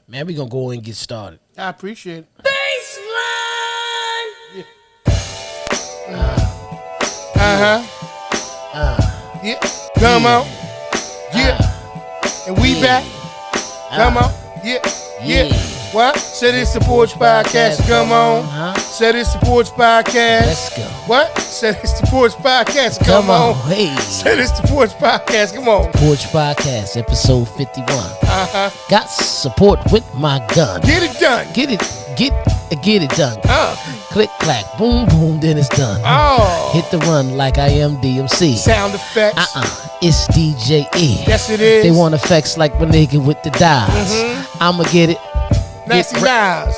Man, we gonna go and get started. I appreciate it. Baseline. Yeah. Come on. Yeah. And we back. Come on. Yeah. What? Said it's the Porch Podcast. Come on. Said it's the Porch Podcast. Let's go. What? Said it's the Porch Podcast. Come on. Hey. Said it's the Porch Podcast. Come on. Porch Podcast, episode 51. Got support with my gun. Get it done. Get it done. Click, clack, boom, boom, then it's done. Oh. Hit the run like I am DMC. Sound effects. It's DJ E. Yes, it is. They want effects like my nigga with the dials. I'ma get it. Nasty Miles.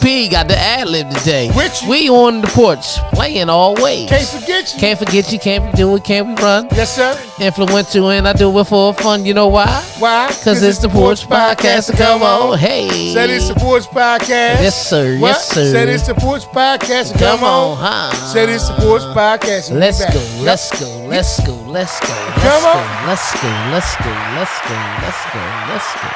P got the ad-lib today. With you. We on the porch, playing always. Can't forget you. Can't forget you, can't do it, can't we run? Yes, sir. Influential, and I do it for fun. You know why? Why? Because it's the Porch Podcast. So come on. Hey. Said it's the Porch Podcast. Yes, sir. What? Yes, sir. Said it's the Porch Podcast. So come on. Said it's the Porch Podcast. Let's back. go. Yep. Let's go. Let's go. Let's go. Come on. Let's go. Let's go. Let's go. Let's go. Let's go.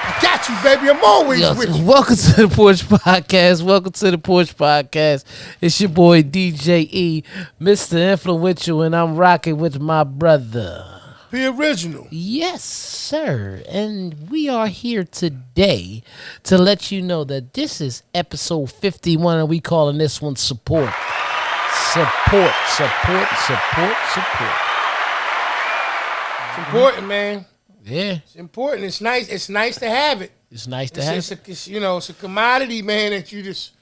I got you, baby. I'm always with you. Welcome to the Porch Podcast. Welcome to the Porch Podcast. It's your boy DJ E, Mr. Influential, and I'm rocking with my brother. The original. Yes, sir. And we are here today to let you know that this is episode 51, and we calling this one Support. Support. It's important, man. Yeah. It's important. It's nice. It's nice to have it. It's nice to have it. It's it's a commodity, man, that you just,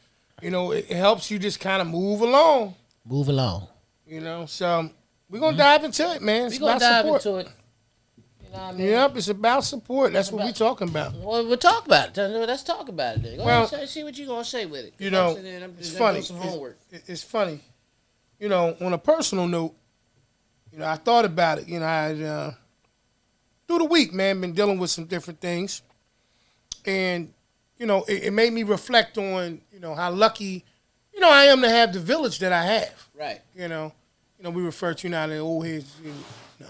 it helps you just kind of move along. Move along. So we're going to dive into it, man. It's We're going to about dive support. into it. You know what I mean? Yep, it's about support. That's what we're talking about. Well, we'll talk about it. Let's talk about it then. Go Well, ahead, see what you're going to say with it. It's funny. Some homework. It's funny. On a personal note, I thought about it. I through the week, man, been dealing with some different things. And, it made me reflect on, how lucky, I am to have the village that I have. Right. We refer to now the old heads,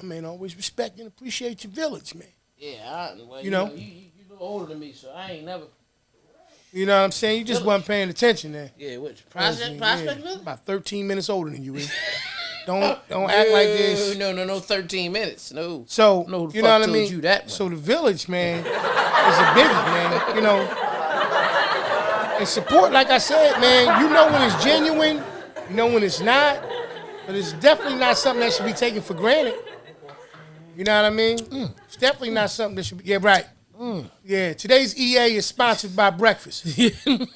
man, always respect and appreciate your village, man. Yeah, you know? You a little older than me, so I ain't never. You know what I'm saying? You just wasn't paying attention there. Yeah, which? Prospect Village? About 13 minutes older than you is. Don't act like this. No, 13 minutes. No. So, no, you know what I mean? You that so the village, man, is a biggie, man. And support, like I said, man, you know when it's genuine, you know when it's not, but it's definitely not something that should be taken for granted. You know what I mean? It's definitely not something that should be, yeah, right. Yeah, today's EA is sponsored by breakfast. I'm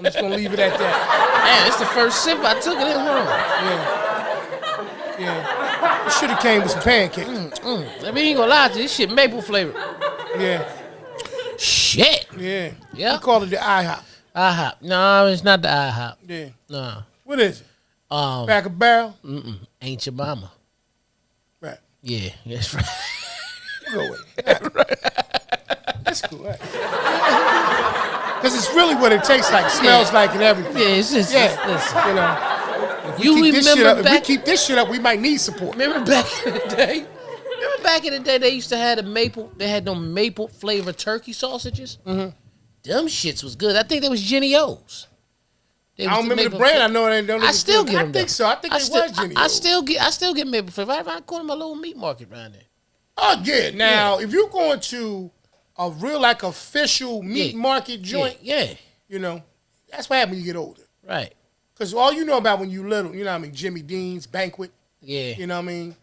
just going to leave it at that. Man, it's the first sip I took it in home. Yeah. It should have came with some pancakes. I mean, ain't gonna lie to you, this shit maple flavor. Yeah. Shit. Yeah. Yeah. We call it the IHOP. IHOP. No, it's not the IHOP. Yeah. No. What is it? Cracker Barrel? Ain't your mama. Right. Yeah, that's right. We'll go with it. Right. That's cool. Right. Because it's really what it tastes like, smells like, and everything. Yeah, it's just, listen. If we keep this shit up, we might need support. Remember back in the day? They used to have they had them maple flavored turkey sausages? Mm-hmm. Them shits was good. I think that was Jenny O's. I don't remember the brand. I know it ain't. I still get them. I think so. I think it was Jenny O's. I still get maple flavor. I go to my little meat market around there. Oh, yeah. Now, if you're going to a real, official meat market joint, that's what happens when you get older. Right. Because all you know about when you little, you know what I mean, Jimmy Dean's, Banquet. Yeah. You know what I mean?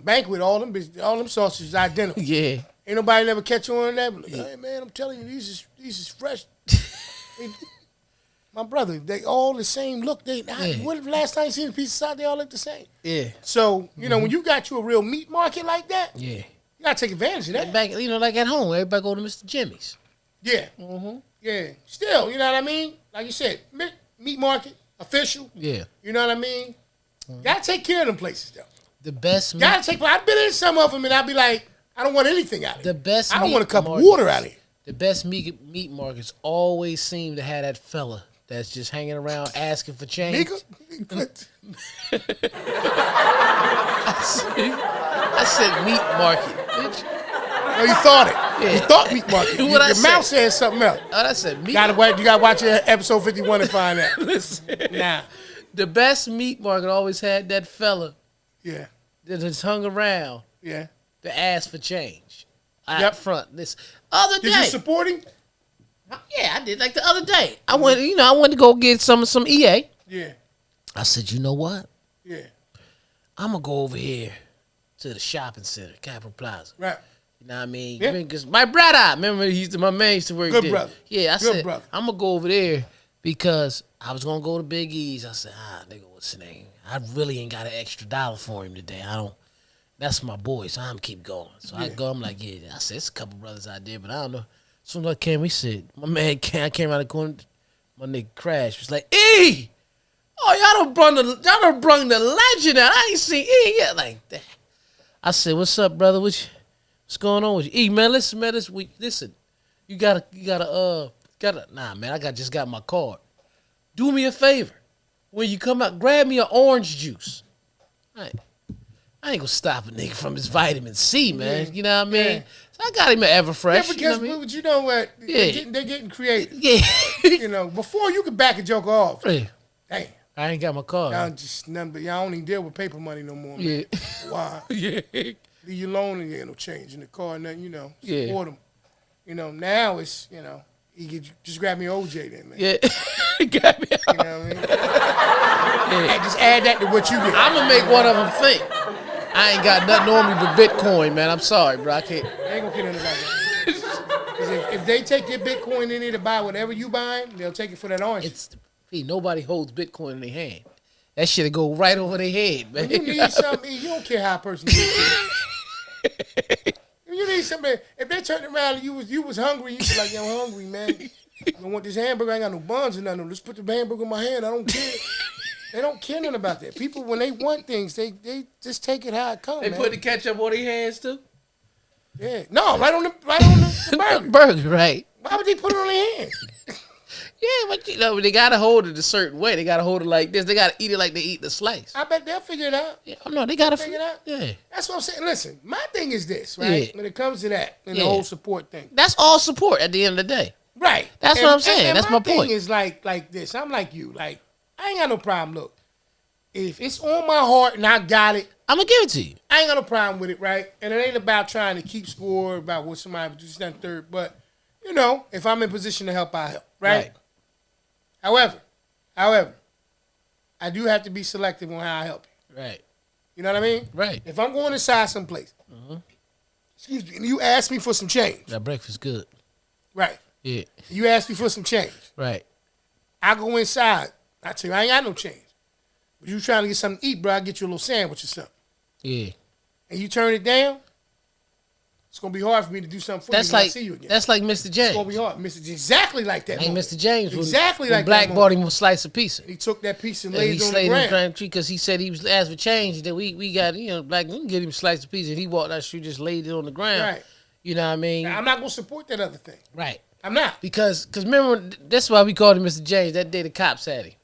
Banquet, all them sausages identical. Yeah. Ain't nobody never catch on that. Like, hey, man, I'm telling you, these is fresh. My brother, they all the same look. What if last time you seen a piece of side, they all look the same? Yeah. So, when you got you a real meat market like that, you got to take advantage of that. Back, like at home, everybody go to Mr. Jimmy's. Yeah. Mm-hmm. Yeah. Still, you know what I mean? Like you said, meat market. Official. Yeah. You know what I mean? Gotta take care of them places, though. The best meat. I've been in some of them, and I'd be like, I don't want anything out of it. The best I don't want a cup of water out of it. The best meat markets always seem to have that fella that's just hanging around asking for change. I said meat market, bitch. No, you thought it. Yeah. You thought meat market. What Your I mouth said? said something else. Oh, that's it. Meat. You gotta watch episode 51 and find out. Listen. Nah. The best meat market always had that fella Yeah. that just hung around Yeah. to ask for change. Out Yep. front. This other day. Did you support him? Yeah, I did. Like the other day. I went to go get some EA. Yeah. I said, you know what? Yeah. I'm going to go over here to the shopping center, Capitol Plaza. Right. You know what I mean? Yeah. Because my brother, remember my man used to work Good there. brother. Yeah, I Good said, brother. I'm going to go over there because I was going to go to Big E's. I said, nigga, what's his name? I really ain't got an extra $1 for him today. That's my boy, so I'm going to keep going. So I go, I'm like, yeah. I said, it's a couple brothers out there, but I don't know. As soon as I came, he said, my man came, I came around the corner, my nigga crashed. He was like, E! Oh, y'all done brung the legend out. I ain't seen E yet. Like that. I said, what's up, brother? What's going on with you? E, man, listen, man, this week, listen. You gotta, nah, man, I just got my card. Do me a favor. When you come out, grab me an orange juice. I ain't gonna stop a nigga from his vitamin C, man. Yeah. You know what I mean? Yeah. So I got him an Everfresh. Yeah, because you know what I mean? but you know what? Yeah. They're getting creative. Yeah. You know, before you could back a joke off. Yeah. Damn. I ain't got my card. Y'all just nothing but y'all don't even deal with paper money no more, man. Yeah. Why? Yeah. Leave you alone and you ain't no change in the car, nothing, you know. Yeah. Support them. You know, now it's, you know, just grab me OJ then, man. Yeah. Got me. You know what I mean? Yeah. Just add that to what you get. I'm gonna make one of them think. I ain't got nothing on me but Bitcoin, man. I'm sorry, bro. I can't. I ain't gonna care nothing about that. Because if they take your Bitcoin in there to buy whatever you buying, they'll take it for that orange. Nobody holds Bitcoin in their hand. That shit'll go right over their head, man. When you need something, you don't care how a person gets it. If you need something, if they turned around and you was hungry, you was like, yo, I'm hungry, man. I don't want this hamburger. I ain't got no buns or nothing. Let's put the hamburger in my hand. I don't care. They don't care nothing about that. People, when they want things, they just take it how it comes. They man. put the ketchup on their hands too? Yeah. No, right on the burger. Burger, right. Why would they put it on their hand? Yeah, but you know, they gotta hold it a certain way. They gotta hold it like this. They gotta eat it like they eat the slice. I bet they'll figure it out. Yeah, no, they gotta Figure it out. Yeah. That's what I'm saying. Listen, my thing is this, right? Yeah. When it comes to that and the Yeah. whole support thing. That's all support at the end of the day. Right. That's what I'm saying. And That's my point. thing is like this. I'm like you. Like, I ain't got no problem. Look, if it's on my heart and I got it, I'm gonna give it to you. I ain't got no problem with it, right? And it ain't about trying to keep score about what somebody would do second, third. But, you know, if I'm in position to help, I help, right? However, I do have to be selective on how I help you. Right. You know what I mean? Right. If I'm going inside someplace, excuse me, and you ask me for some change, That breakfast good. right? Yeah. You ask me for some change. Right. I go inside. I tell you, I ain't got no change. But you trying to get something to eat, bro, I get you a little sandwich or something. Yeah. And you turn it down, it's going to be hard for me to do something for That's you when like I see you again. that's like Mr. It's James. going to be hard. Exactly like that. Ain't moment. Mr. James Exactly when like Black that bought moment. him a slice of pizza. He took that piece and And laid he it on slayed the him ground. because he said he was asked for change. That we got, you know, Black, we can get him a slice of pizza. And he walked out the street, just laid it on the ground. Right. You know what I mean? Now, I'm not going to support that other thing. Right. I'm not. Because remember, that's why we called him Mr. James. That day the cops had him.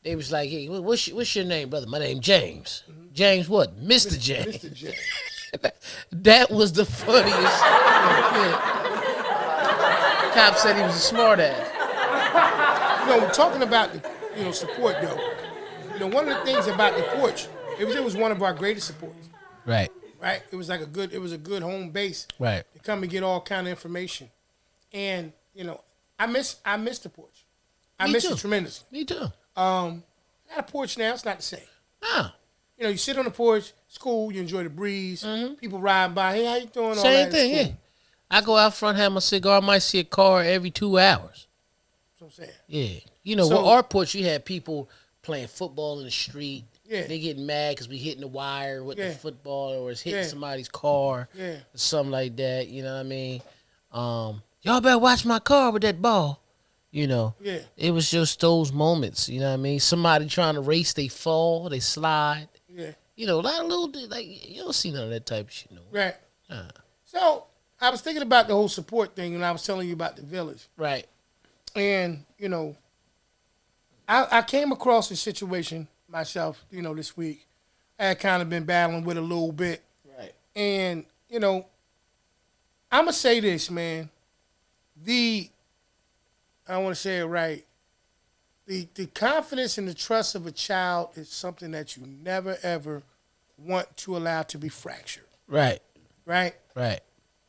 They was like, hey, what's your name, brother? My name James. James what? Mr. James. Mr. J. That was the funniest. Cop said he was a smart ass. You know, we're talking about the support though. You know, one of the things about the Porch, it was one of our greatest supports. Right. Right? It was a good home base. Right. To come and get all kind of information. And, you know, I miss the Porch. I Me miss too. it tremendously. Me too. I got a porch now, it's not the same. Ah. You know, you sit on the porch, it's cool, you enjoy the breeze, people ride by, hey, how you doing? All Same that, thing, it's yeah. I go out front, have my cigar. I might see a car every 2 hours. That's what I'm saying. Yeah. You know, So- with our porch, you had people playing football in the street. Yeah. They getting mad because we hitting the wire with Yeah. the football or it's hitting Yeah. somebody's car Yeah. or something like that. You know what I mean? Y'all better watch my car with that ball. You know? Yeah. It was just those moments. You know what I mean? Somebody trying to race, they fall, they slide. Yeah. You know, a lot of little, like, you don't see none of that type of shit no more. Right. So I was thinking about the whole support thing and I was telling you about the village. Right. And, you know, I came across a situation myself, you know, this week. I had kind of been battling with a little bit. Right. And, you know, I'm gonna say this, man. I want to say it right. The confidence and the trust of a child is something that you never ever want to allow to be fractured. Right. Right. Right.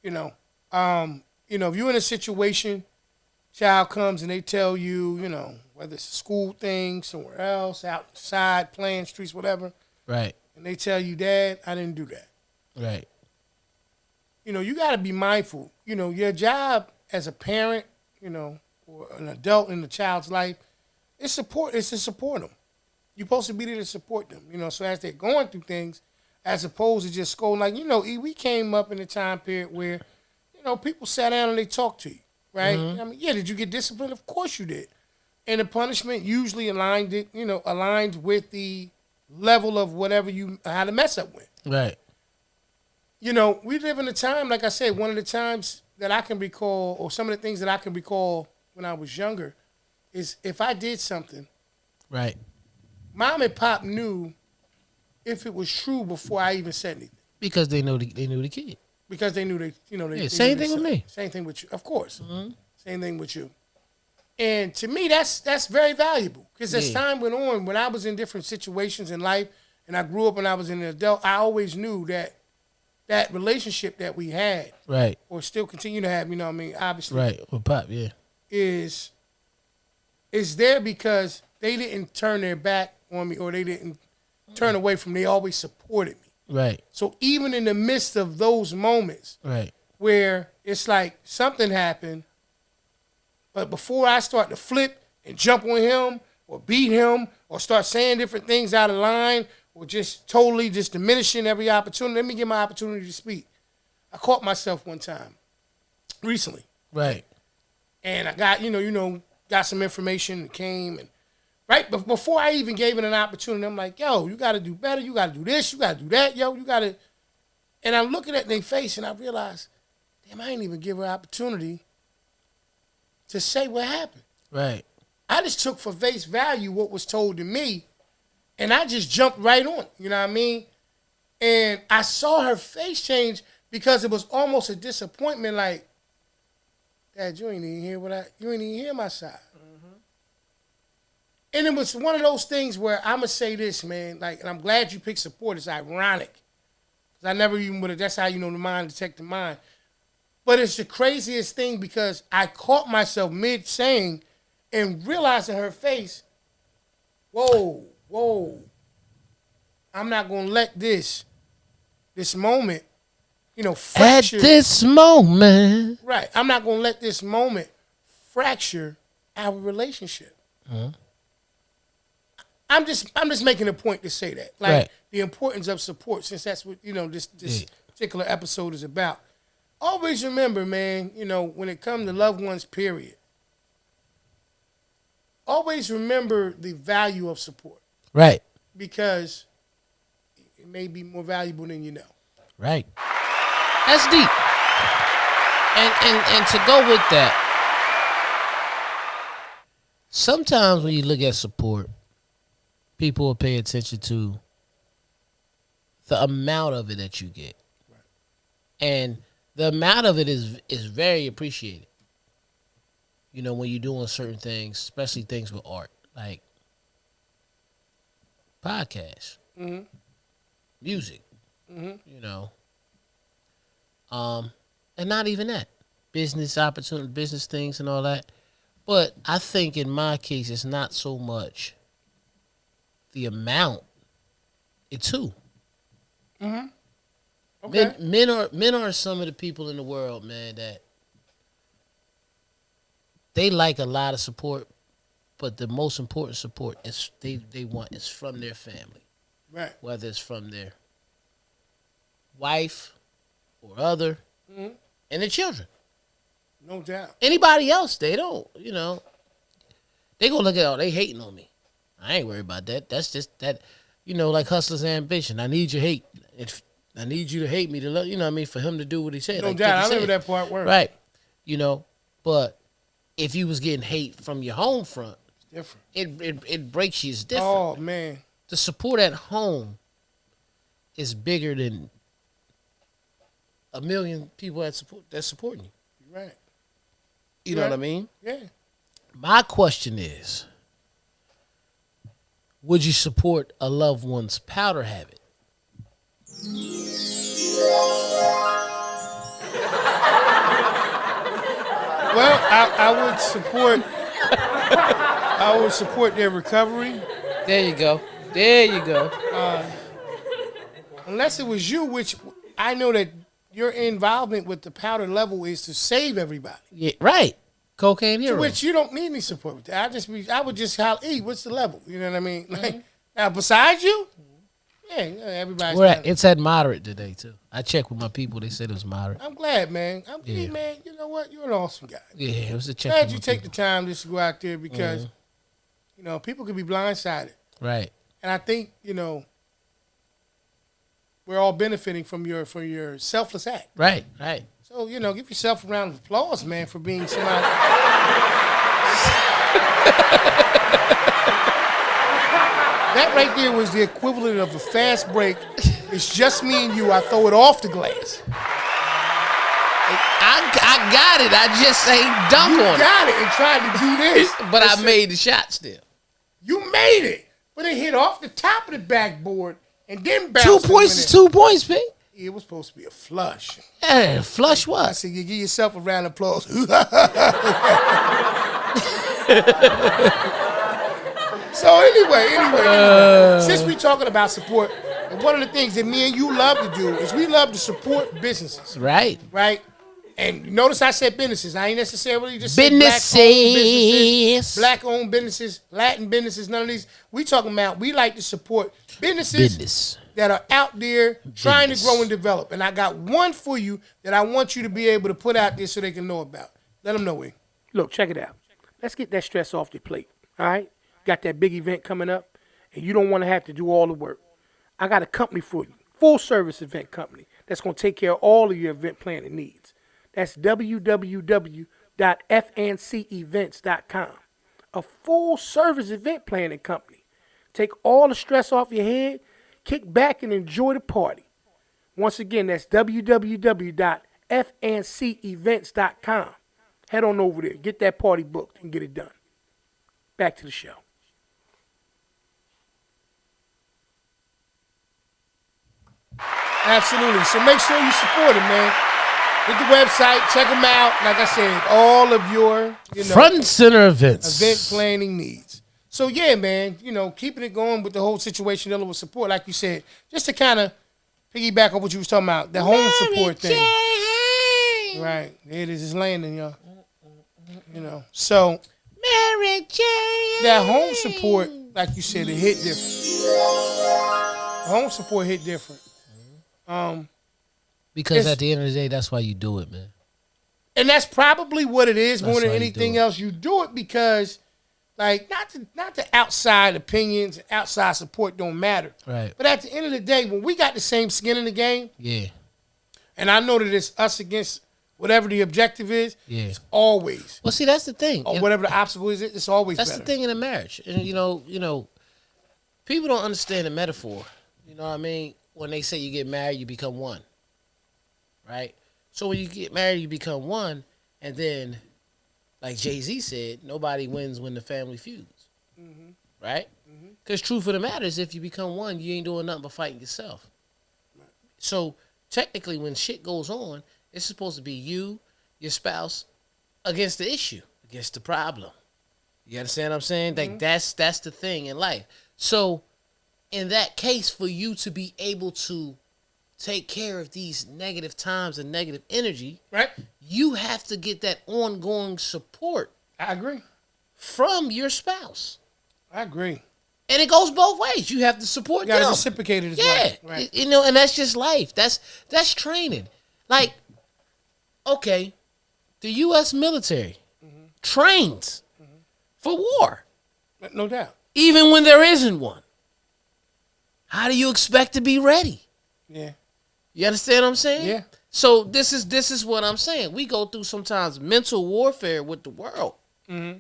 You know. If you're in a situation, child comes and they tell you, whether it's a school thing, somewhere else, outside, playing streets, whatever. Right. And they tell you, Dad, I didn't do that. Right. You got to be mindful. Your job as a parent, or an adult in the child's life, is to support them. You're supposed to be there to support them. So as they're going through things, as opposed to just scolding. Like, we came up in a time period where, people sat down and they talked to you, right? Mm-hmm. I mean, yeah, did you get disciplined? Of course you did. And the punishment usually aligned with the level of whatever you had to mess up with. Right. We live in a time, like I said, one of the times that I can recall, or some of the things that I can recall when I was younger, is if I did something, right, Mom and Pop knew if it was true before I even said anything. Because they knew the kid. Because they knew they. Yeah, same thing with me. Same thing with you, of course. Mm-hmm. Same thing with you. And to me, that's very valuable. Because as time went on, when I was in different situations in life, and I grew up and I was an adult, I always knew that relationship that we had, right, or still continue to have, obviously, right, with Pop, yeah, is there because they didn't turn their back on me, or they didn't turn away from me. They always supported me. Right. So even in the midst of those moments, right, where it's like something happened, but before I start to flip and jump on him or beat him or start saying different things out of line or just totally just diminishing every opportunity, let me get my opportunity to speak. I caught myself one time recently. Right. And I got, got some information that came, and right before I even gave it an opportunity, I'm like, yo, you got to do better. You got to do this. You got to do that. Yo, you got to. And I'm looking at their face, and I realize, damn, I ain't even give her an opportunity to say what happened. Right. I just took for face value what was told to me, and I just jumped right on it. You know what I mean? And I saw her face change because it was almost a disappointment, like, Dad, you ain't even hear my side. Mm-hmm. And it was one of those things where I'm going to say this, man, and I'm glad you picked support. It's ironic. Because I never even would have, that's how you know the mind detect the mind. But it's the craziest thing because I caught myself mid-saying and realized in her face, whoa, I'm not going to let this moment, fracture. At this moment. Right. I'm not going to let this moment fracture our relationship. Mm-hmm. I'm just making a point to say that. Like, right. The importance of support, since that's what, this particular episode is about. Always remember, man, when it comes to loved ones, period, always remember the value of support. Right. Because it may be more valuable than you know. Right. That's deep. And to go with that, sometimes when you look at support, people will pay attention to the amount of it that you get. Right. And the amount of it is very appreciated. When you're doing certain things, especially things with art, like podcasts, mm-hmm. music, mm-hmm. And not even that. Business opportunity, business things and all that. But I think in my case, it's not so much the amount, it's who. Mm-hmm. Okay. Men are some of the people in the world, man, that they like a lot of support, but the most important support is they want is from their family. Right. Whether it's from their wife or other, mm-hmm. and their children. No doubt. Anybody else, they don't, they gonna look at, they hating on me. I ain't worried about that. That's just that, like Hustler's ambition. I need your hate. I need you to hate me to love, for him to do what he said. No doubt. I remember that part word. Right. But if you was getting hate from your home front, it's different. It breaks you. It's different. Oh, man. The support at home is bigger than 1 million people that's supporting you. Right. You know what I mean? Yeah. My question is, would you support a loved one's powder habit? Well, I would support their recovery. There you go. There you go. Unless it was you, which I know that your involvement with the powder level is to save everybody. Yeah, right. Cocaine hero. To which you don't need any support with that. I would just holler, hey, what's the level? You know what I mean? Like, now, besides you, yeah, everybody's It's at moderate today, too. I checked with my people. They said it was moderate. I'm glad, man. Hey, man, you know what? You're an awesome guy. Yeah, it was a check. Glad you take the time just to go out there because, you know, people could be blindsided. Right. And I think, you know, we're all benefiting from your selfless act. Right, right. So, you know, give yourself a round of applause, man, for being somebody. That right there was the equivalent of a fast break. It's just me and you. I throw it off the glass. I got it. I just ain't dunk You on got it and tried to do this. But I made the shot still. You made it. But it hit off the top of the backboard and then bounced. 2 points is 2 points, Pete. It was supposed to be a flush. Hey, flush I what? said, you give yourself a round of applause. So anyway, since we're talking about support, and one of the things that me and you love to do is we love to support businesses. Right. Right? And notice I said businesses. I ain't necessarily just Businesses. black-owned businesses, Latin businesses, none of these. We talking about we like to support businesses that are out there trying to grow and develop. And I got one for you that I want you to be able to put out there so they can know about. Let them know, Wing. Look, check it out. Let's get that stress off your plate, all right? Got that big event coming up, and you don't want to have to do all the work. I got a company for you, full-service event company that's going to take care of all of your event planning needs. That's www.fncevents.com. A full-service event planning company. Take all the stress off your head, kick back, and enjoy the party. Once again, that's www.fncevents.com. Head on over there, get that party booked, and get it done. Back to the show. Absolutely. So make sure you support him, man. Hit the website, check them out. Like I said, all of your front and center events, event planning needs. So yeah, man, keeping it going with the whole situation dealing with support, like you said, just to kind of piggyback on what you was talking about, the home support thing. Right. There it is. It's landing, y'all. So Mary Jane. That home support, like you said, it hit different. Home support hit different. Because at the end of the day, that's why you do it, man. And that's probably what it is more than anything else. You do it because, like, not the outside opinions, outside support don't matter. Right. But at the end of the day, when we got the same skin in the game, yeah. And I know that it's us against whatever the objective is, it's always. Well, see, that's the thing. Or whatever the obstacle is, it's always that's better. The thing in a marriage. And, people don't understand the metaphor. You know what I mean? When they say you get married, you become one. Right? So when you get married, you become one. And then, like Jay-Z said, nobody wins when the family feuds. Mm-hmm. Right? Because truth of the matter is, if you become one, you ain't doing nothing but fighting yourself. Right. So technically, when shit goes on, it's supposed to be you, your spouse, against the issue, against the problem. You understand what I'm saying? Like that's the thing in life. So in that case, for you to be able to take care of these negative times and negative energy, right? You have to get that ongoing support. I agree. From your spouse. I agree. And it goes both ways. You have to support them. You got to reciprocate it as well. Yeah. Right. And that's just life. That's training. Like, okay, the U.S. military trains for war. No doubt. Even when there isn't one. How do you expect to be ready? Yeah. You understand what I'm saying? Yeah. So this is what I'm saying. We go through sometimes mental warfare with the world. Mm-hmm.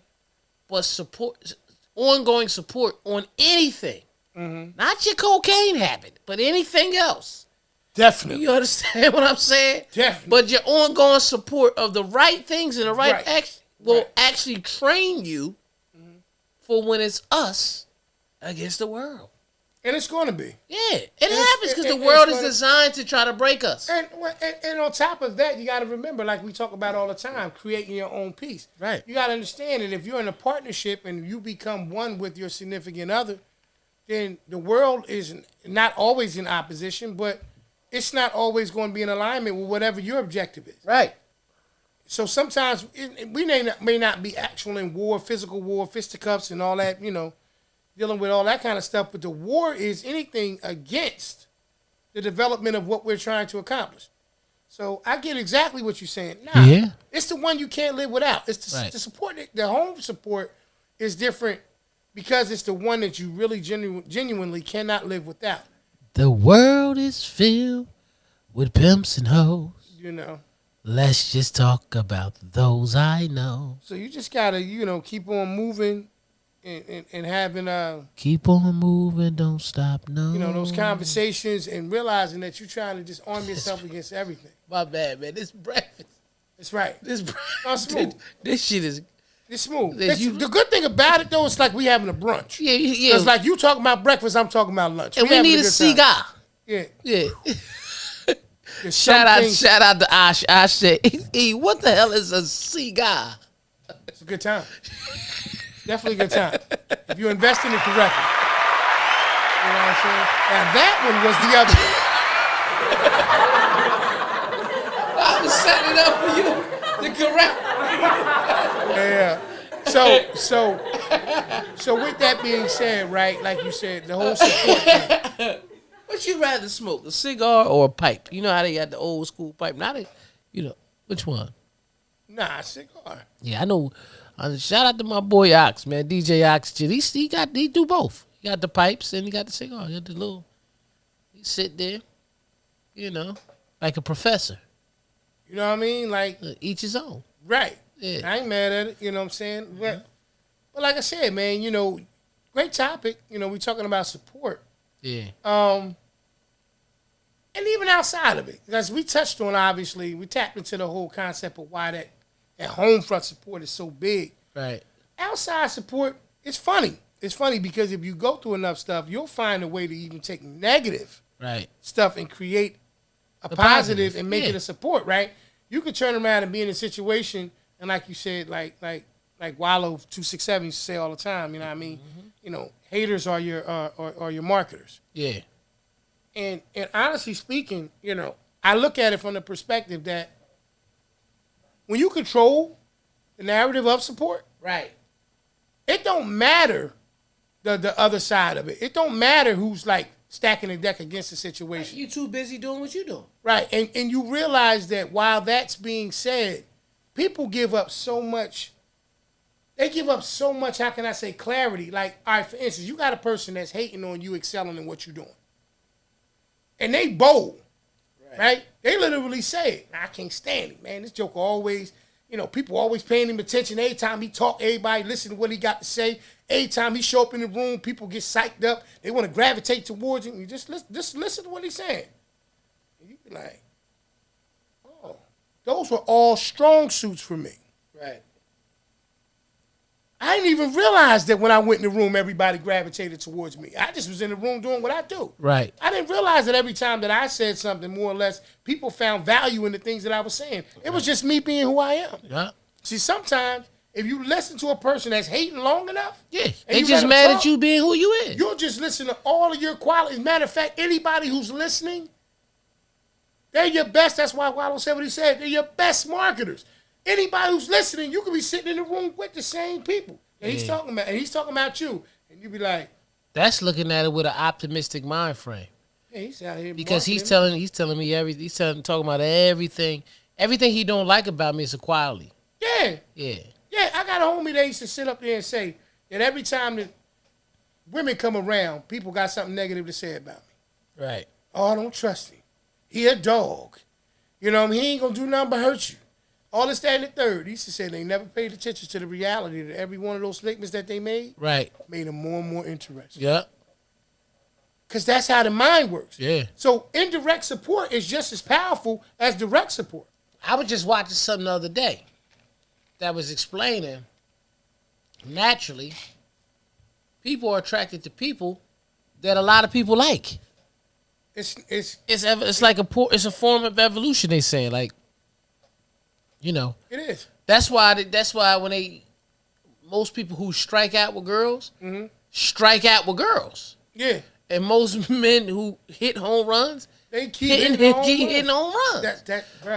But ongoing support on anything. Mm-hmm. Not your cocaine habit, but anything else. Definitely. You understand what I'm saying? Definitely. But your ongoing support of the right things and the right action will Right. actually train you for when it's us against the world. And it's going to be. Yeah, it happens because the world is designed to try to break us. And on top of that, you got to remember, like we talk about all the time, creating your own peace. Right. You got to understand that if you're in a partnership and you become one with your significant other, then the world is not always in opposition, but it's not always going to be in alignment with whatever your objective is. Right. So sometimes we may not be actual in war, physical war, fisticuffs and all that, dealing with all that kind of stuff. But the war is anything against the development of what we're trying to accomplish. So I get exactly what you're saying. It's the one you can't live without. It's the support. The home support is different because it's the one that you really genuinely cannot live without. The world is filled with pimps and hoes. Let's just talk about those I know. So you just gotta, keep on moving and having keep on moving, don't stop, no. Those conversations and realizing that you're trying to just arm yourself against everything. My bad, man. This breakfast. That's right. This smooth. This shit is. It's smooth. The good thing about it though, it's like we having a brunch. Yeah. It's like you talking about breakfast, I'm talking about lunch. And we need a cigar. Yeah. Shout out to Ash. Ash said, "E, what the hell is a cigar?" It's a good time. Definitely a good time. If you invest in it correctly. You know what I'm saying? Now that one was the other. I was setting it up for you. The correct. Yeah. So with that being said, right, like you said, the whole support thing. What you rather smoke, a cigar or a pipe? You know how they got the old school pipe. Now which one? Nah, a cigar. Yeah, I know. Shout out to my boy Ox, man, DJ Oxygen. He do both. He got the pipes and he got the cigar. He got the little. He sit there, like a professor. You know what I mean? Like each his own. Right. Yeah. I ain't mad at it. You know what I'm saying? Mm-hmm. But like I said, man, great topic. We talking about support. Yeah. And even outside of it, as we touched on, obviously, we tapped into the whole concept of why that home front support is so big. Right. Outside support, it's funny. It's funny because if you go through enough stuff, you'll find a way to even take negative stuff and create a positive and make it a support, right? You could turn around and be in a situation, and like you said, like Wallow 267 used to say all the time, you know what I mean? Mm-hmm. Haters are your marketers. Yeah. And honestly speaking, I look at it from the perspective that when you control the narrative of support, right, it don't matter the other side of it. It don't matter who's like stacking the deck against the situation. You too busy doing what you doing. Right. And you realize that while that's being said, people give up so much. They give up so much, how can I say, clarity. Like, all right, for instance, you got a person that's hating on you excelling in what you're doing. And they bold, right? They literally say it. I can't stand him, man. This joker always, people always paying him attention. Every time he talk, everybody listen to what he got to say. Every time he show up in the room, people get psyched up. They want to gravitate towards him. You just listen to what he's saying. And you be like, oh, those were all strong suits for me. Right. I didn't even realize that when I went in the room, everybody gravitated towards me. I just was in the room doing what I do. Right. I didn't realize that every time that I said something, more or less, people found value in the things that I was saying. It was just me being who I am. Yeah. See, sometimes if you listen to a person that's hating long enough, they just mad at you being who you is. You'll just listen to all of your qualities. Matter of fact, anybody who's listening, they're your best. That's why Wallow said what he said. They're your best marketers. Anybody who's listening, you could be sitting in the room with the same people. And he's talking about you. And you be like, that's looking at it with an optimistic mind frame. Yeah, he's out here because he's telling me everything. He's talking about everything. Everything he don't like about me is a quality. Yeah. Yeah. Yeah, I got a homie that used to sit up there and say that every time that women come around, people got something negative to say about me. Right. Oh, I don't trust him. He a dog. You know what I mean? He ain't gonna do nothing but hurt you. All this, that, and the third. He used to say they never paid attention to the reality that every one of those statements that they made made them more and more interested. Yeah. Because that's how the mind works. Yeah. So indirect support is just as powerful as direct support. I was just watching something the other day that was explaining naturally people are attracted to people that a lot of people like. It's like it's a form of evolution. They saying like, you know, it is. That's why when most people who strike out with girls strike out with girls. Yeah. And most men who hit home runs, they keep hitting home runs.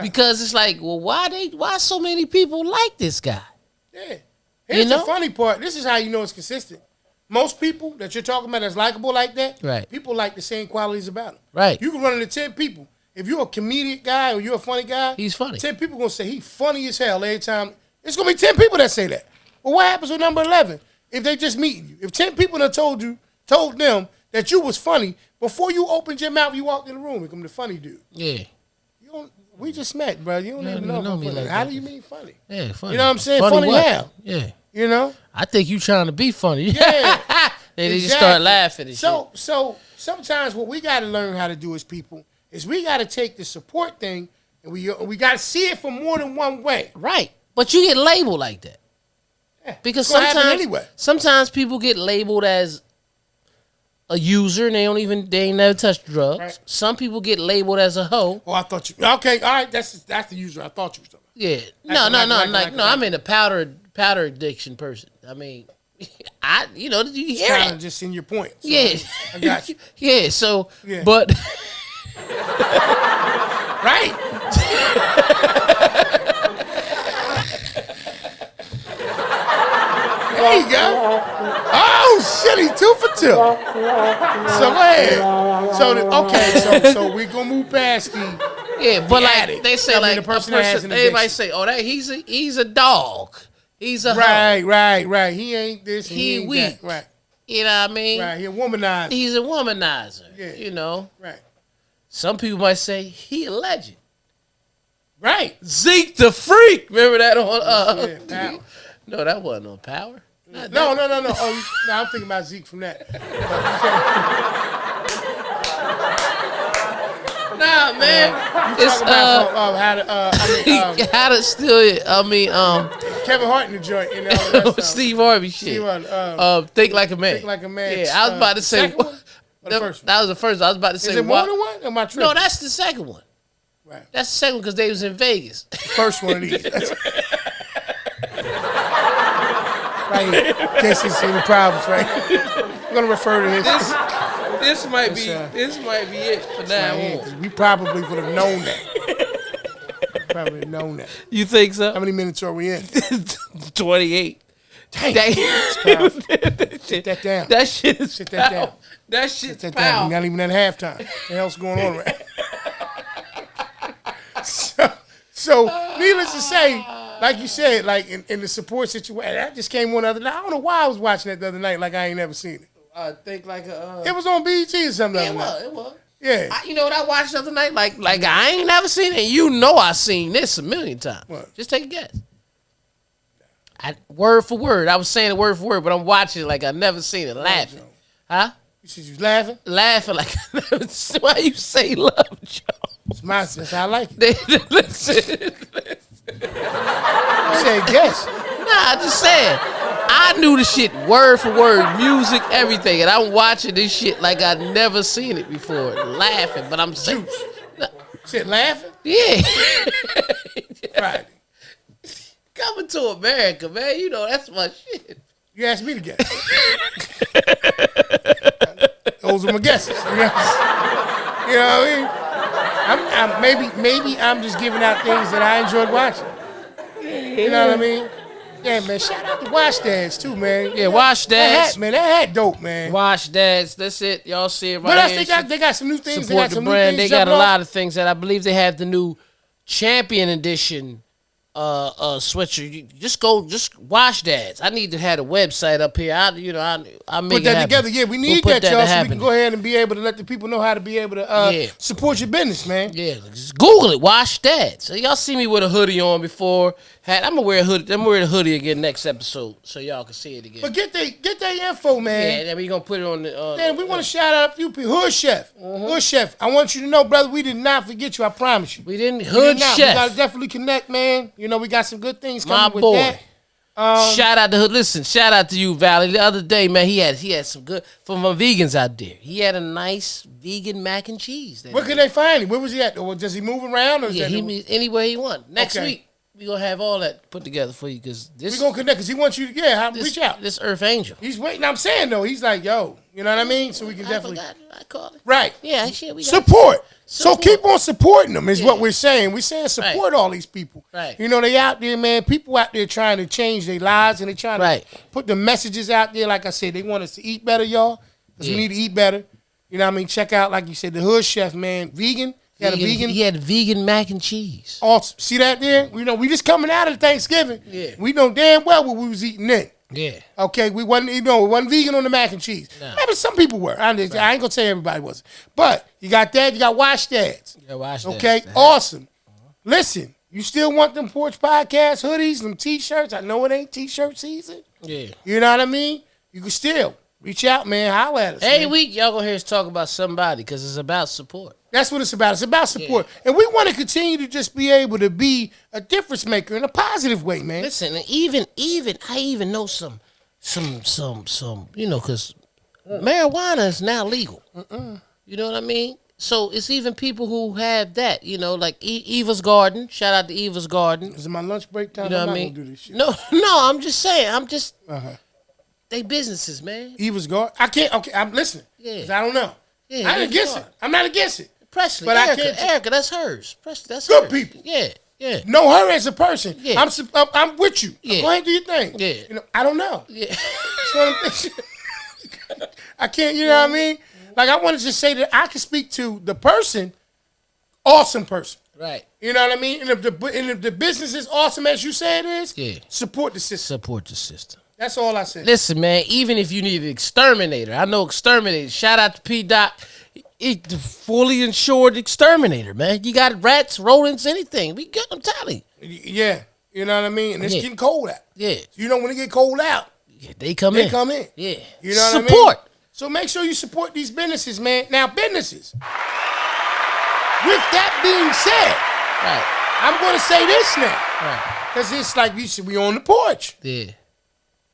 Because it's like, well, why so many people like this guy? Yeah. Here's the funny part. This is how you know it's consistent. Most people that you're talking about that's likable like that, right? People like the same qualities about him. Right. You can run into 10 people. If you're a comedic guy or you're a funny guy, he's funny. 10 people going to say he's funny as hell every time. It's going to be 10 people that say that. Well, what happens with number 11 if they just meeting you? If 10 people that told them that you was funny, before you opened your mouth, you walked in the room, become the funny dude. Yeah. We just met, bro. You don't even know me like how do you mean funny? Yeah, funny. You know what I'm saying? Funny how? Yeah. You know? I think you trying to be funny. Yeah. They just start laughing and shit. So sometimes what we got to learn how to do as people is we got to take the support thing and we got to see it from more than one way. Right. But you get labeled like that. Yeah, because sometimes people get labeled as a user and they ain't never touched drugs. Right. Some people get labeled as a hoe. Oh, I thought you. Okay, all right. That's the user. I thought you was talking about. Yeah. No. I'm in a powder addiction person. I mean, you hear it. Just in your point. So yeah. I got you. Yeah. So, but right. There you go. Oh shit, he 2 for 2. So go ahead. So we gonna move past but like they say, like the person everybody say, oh, that he's a dog. He's a right. He ain't this. He ain't weak. That. Right. You know what I mean? Right. He a womanizer. He's a womanizer. Yeah. You know. Right. Some people might say he a legend. Right. Zeke the Freak. Remember that on Power. No, that wasn't on Power. No. Oh, no, I'm thinking about Zeke from that. Nah, man. It's how to steal it. I mean, Kevin Hart in the joint. You know, Steve Harvey shit. Think Like a Man. Think Like a Man. Yeah, I was about to say. The first one? That was the first one. I was about to say. Is it more than one? Or am I tripping? No, that's the second one. Right. That's the second one because they was in Vegas. First one of these. Right here. In case you see any problems, right? I'm gonna refer to this. This might be it for now on. We probably would have known that. You think so? How many minutes are we in? 28. Dang. Sit that down. That shit is Sit that down. That shit's Sit that powerful. down. Not even at halftime. What the hell's going on, right? So, needless to say, like you said, like in the support situation, that just came one other night. I don't know why I was watching that the other night like I ain't never seen it. Think like a... It was on BET or something. Yeah, it was. Yeah. You know what I watched the other night? Like I ain't never seen it. You know I seen this a million times. What? Just take a guess. Word for word. I was saying it word for word, but I'm watching it like I never seen it. Laughing. Huh? You said you was laughing? Laughing like I never seen. Why you say Love Jones? That's how I like it. Listen. You said guess. Nah, I just said. I knew the shit word for word, music, everything, and I'm watching this shit like I'd never seen it before, laughing. But I'm saying, Shit, laughing? Yeah. Right. Coming to America, man. You know that's my shit. You asked me to guess. Those are my guesses. You know what I mean? Maybe I'm just giving out things that I enjoyed watching. You know what I mean? Yeah, man. Shout out to Wash Dads too, man. Yeah, Wash Dads. That hat dope, man. Wash Dads. That's it. Y'all see it right But here. they got some new things. Support the brand. They got a lot of things that I believe they have the new Champion Edition sweatshirt. You just wash dads. I need to have a website up here. I make put that together. Yeah, we need that, y'all, so we can go ahead and be able to let the people know how to be able to support your business, man. Yeah, just Google it. Wash dads. So y'all see me with a hoodie on before. I'm gonna wear a hoodie. I'm gonna wear the hoodie again next episode, so y'all can see it again. But get that info, man. Yeah, then we gonna put it on the. Man, we want to shout out a few people. Hood Chef. Hood Chef. I want you to know, brother, we did not forget you. I promise you. We didn't. Hood Chef. We gotta definitely connect, man. You know, we got some good things coming with that. Shout out to Hood. Listen, shout out to you, Valley. The other day, man, he had some good for my vegans out there. He had a nice vegan mac and cheese. Where could they find him? Where was he at? Or does he move around? Or anywhere he wants. Next week, we gonna have all that put together for you because this. We gonna connect because he wants you to reach out. This Earth Angel. He's waiting. I'm saying though, he's like, yo, you know what I mean? So we can definitely. I call it. Right. Yeah. Shit. We support. So keep on supporting them is what we're saying. We're saying support all these people. Right. You know, they out there, man. People out there trying to change their lives and they trying to put the messages out there. Like I said, they want us to eat better, y'all. Because we need to eat better. You know what I mean? Check out, like you said, the Hood Chef, man. Vegan. He had vegan mac and cheese. Awesome. See that there? You know, we just coming out of Thanksgiving. Yeah. We know damn well what we was eating then. Yeah. Okay, we wasn't vegan on the mac and cheese. No. Maybe some people were. I ain't gonna say everybody wasn't. But you got that, you got Wash Dads. Yeah, Wash Dads. Okay, awesome. Listen, you still want them Porch Podcast hoodies, them t-shirts? I know it ain't t-shirt season. Yeah. You know what I mean? You can still reach out, man. Holler at us. Every week, y'all gonna hear us talk about somebody because it's about support. That's what it's about. It's about support. Yeah. And we want to continue to just be able to be a difference maker in a positive way, man. Listen, I even know some, you know, because marijuana is now legal. You know what I mean? So it's even people who have that, you know, like Eva's Garden. Shout out to Eva's Garden. Is it my lunch break time? You know what I mean? Do this shit. No, I'm just saying. They businesses, man. Eva's Garden. I can't. Okay, I'm listening. Yeah. I don't know. Yeah, I ain't against it. I'm not against it. Presley, but Erica, that's hers. Presley, that's good hers. People. Yeah. Know her as a person. Yeah. I'm with you. Yeah. Go ahead and do your thing. Yeah. You know, I don't know. Yeah. I can't. You know what I mean? Like I wanted to say that I can speak to the person, awesome person. Right. You know what I mean? And if the business is awesome as you say it is, support the system. Support the system. That's all I said. Listen, man. Even if you need an exterminator, I know exterminator. Shout out to P-Doc. The fully insured exterminator, man. You got rats, rodents, anything. We got them telling. Yeah. You know what I mean? And it's getting cold out. Yeah. You know when it get cold out. Yeah, they come in. Yeah. You know what I mean? Support. So make sure you support these businesses, man. Now, businesses. With that being said, I'm going to say this now. Right. Because it's like you said, we on the porch. Yeah.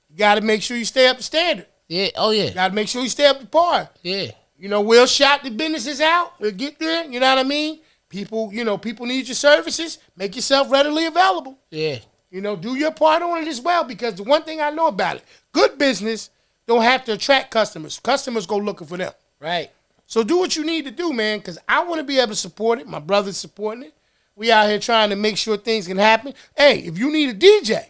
You got to make sure you stay up to standard. Yeah. Oh, yeah. You got to make sure you stay up to par. Yeah. You know, we'll shout the businesses out. We'll get there. You know what I mean? People need your services. Make yourself readily available. Yeah. You know, do your part on it as well because the one thing I know about it, good business don't have to attract customers. Customers go looking for them. Right. So do what you need to do, man, because I want to be able to support it. My brother's supporting it. We out here trying to make sure things can happen. Hey, if you need a DJ.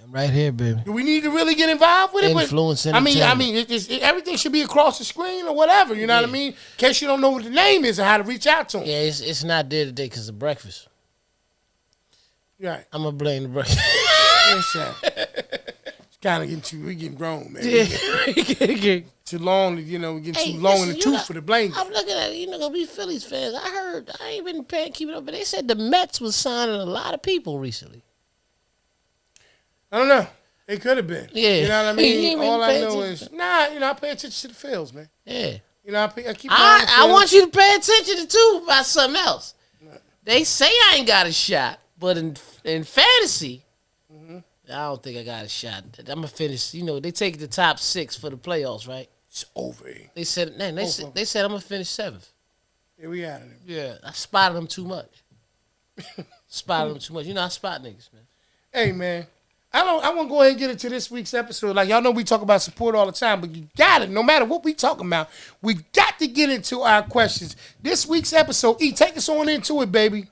I'm right here, baby. Do we need to really get involved with it? Influence I mean, everything should be across the screen or whatever. You know what I mean? In case you don't know what the name is and how to reach out to them. Yeah, it's not there today because of breakfast. Right. I'm gonna blame the breakfast. It's kind of we getting grown, man. Yeah. Too long, you know, we getting too long in the tooth for the blame. I'm looking at it, gonna be Phillies fans. I ain't been keeping up, but they said the Mets was signing a lot of people recently. I don't know. They could have been. Yeah. You know what I mean? All I know is, I pay attention to the fields, man. Yeah. You know, I want you to pay attention to too about something else. Right. They say I ain't got a shot, but in fantasy, I don't think I got a shot. I'm gonna finish. You know, they take the top 6 for the playoffs, right? It's over. They said, man, they said I'm gonna finish 7th. Yeah, we out of there. Yeah, I spotted them too much. You know, I spot niggas, man. Hey, man. I want to go ahead and get into this week's episode. Like, y'all know we talk about support all the time, but you got it. No matter what we talking about, we got to get into our questions. This week's episode, take us on into it, baby.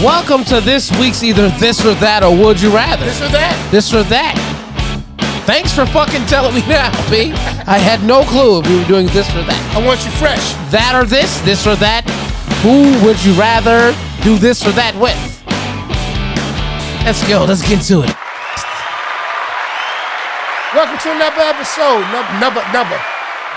Welcome to this week's either this or that or would you rather. This or that. This or that. Thanks for fucking telling me now, B. I had no clue if you were doing this or that. I want you fresh. That or this or that. Who would you rather do this or that with? Let's go. Let's get to it. Welcome to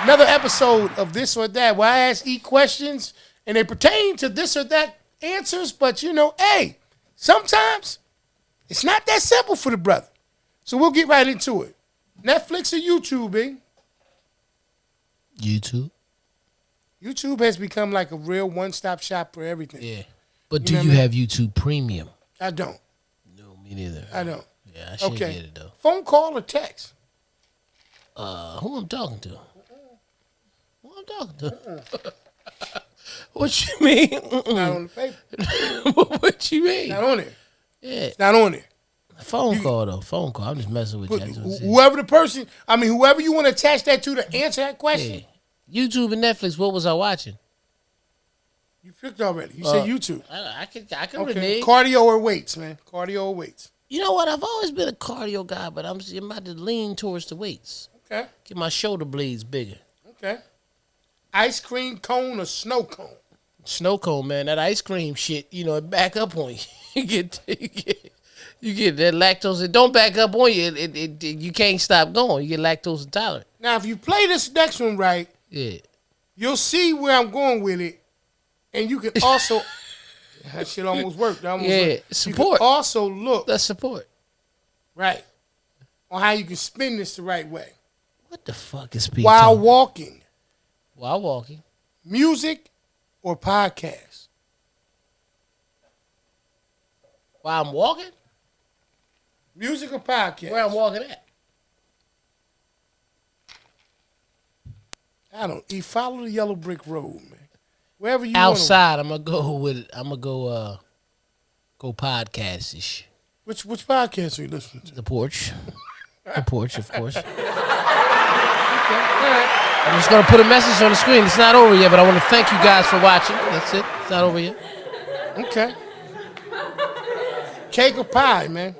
another episode of This or That, where I ask questions and they pertain to this or that answers. But hey, sometimes it's not that simple for the brother. So we'll get right into it. Netflix or YouTube, eh? YouTube. YouTube has become like a real one-stop shop for everything. Yeah. But do you have YouTube Premium? I don't. No, me neither. I don't. Yeah, I should get it though. Phone call or text? Who I'm talking to? Who I'm talking to? What you mean? Not on the paper. What you mean? Not on it. Yeah. It's not on it. Phone call though. Phone call. I'm just messing with you. Whoever you want to attach that to answer that question. Yeah. YouTube and Netflix. What was I watching? You picked already. You said YouTube. I can renege. Cardio or weights, man. Cardio or weights. You know what? I've always been a cardio guy, but I'm about to lean towards the weights. Okay. Get my shoulder blades bigger. Okay. Ice cream cone or snow cone? Snow cone, man. That ice cream shit, it back up on you. You get that lactose. It don't back up on you. You can't stop going. You get lactose intolerant. Now, if you play this next one right, you'll see where I'm going with it, and you can also that shit almost worked. Support. You can also look. That's support. Right. On how you can spin this the right way. What the fuck is people While walking. While walking. Music or podcast? While I'm walking? Music or podcast? Where I'm walking at? I don't. You follow the yellow brick road, man. Wherever you outside, I'm gonna go with it. I'm gonna go podcast-ish. Which podcast are you listening to? The Porch. The Porch, of course. Okay. All right. I'm just gonna put a message on the screen. It's not over yet, but I want to thank you guys for watching. That's it. It's not over yet. Okay. Cake or pie, man?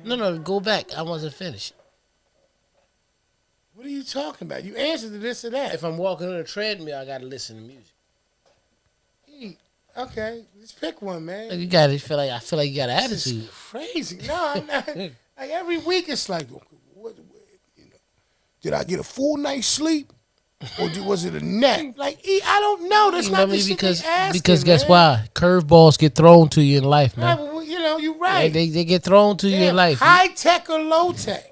No, go back. I wasn't finished. What are you talking about? You answered to this or that. If I'm walking on a treadmill, I gotta listen to music. Okay, just pick one, man. You got to feel like you got an attitude. This is crazy. No, I'm not. Like every week, it's like, did I get a full night's sleep, or was it a nap? Like I don't know. That's not the shit they asking, because guess why? Curveballs get thrown to you in life, man. Right, well, you're right. They get thrown to you in life. High tech or low tech?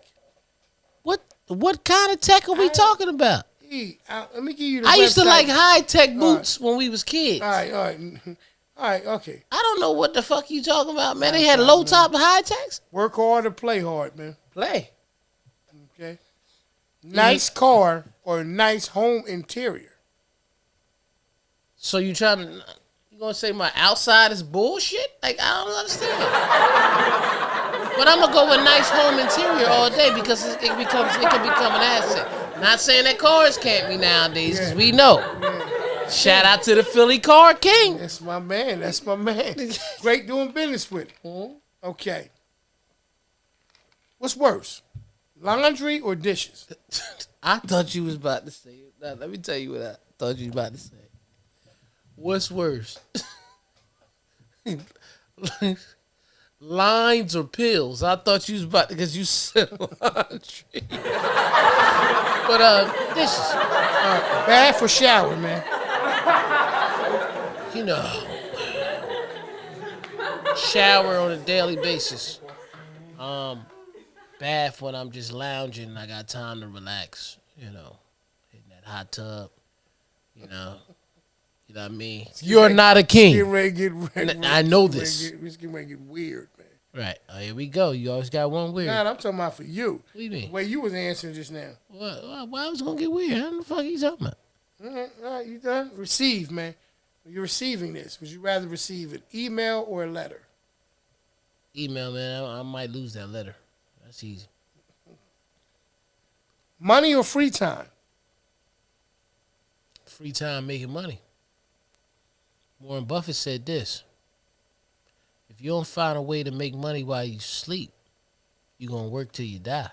What kind of tech are we talking about? Let me give you the I website. used to like high tech boots when we was kids. All right, okay. I don't know what the fuck you talking about, man. They had low top high techs. Work hard or play hard, man. Play. Okay. Nice car or nice home interior. So you gonna say my outside is bullshit? Like I don't understand. But I'm gonna go with nice home interior all day because it can become an asset. Not saying that cars can't be nowadays, because we know. Yeah. Shout out to the Philly Car King. That's my man. Great doing business with him. Mm-hmm. Okay. What's worse, laundry or dishes? I thought you was about to say it. Now, let me tell you what I thought you was about to say. What's worse? Lines or pills? I thought you was about to, because you said laundry. But dishes. Bath or shower, man? Shower on a daily basis. Bath when I'm just lounging and I got time to relax. Hitting that hot tub. You know what I mean? You're not a king. I know this. It's getting ready to get weird, man. Right. Oh, here we go. You always got one weird. Nah, I'm talking about for you. What do you mean? The way you was answering just now. Why I was going to get weird? How the fuck are you talking about? All right, you done? Receive, man. You're receiving this. Would you rather receive an email or a letter? Email, man. I might lose that letter. That's easy. Money or free time? Free time making money. Warren Buffett said this. If you don't find a way to make money while you sleep, you're going to work till you die.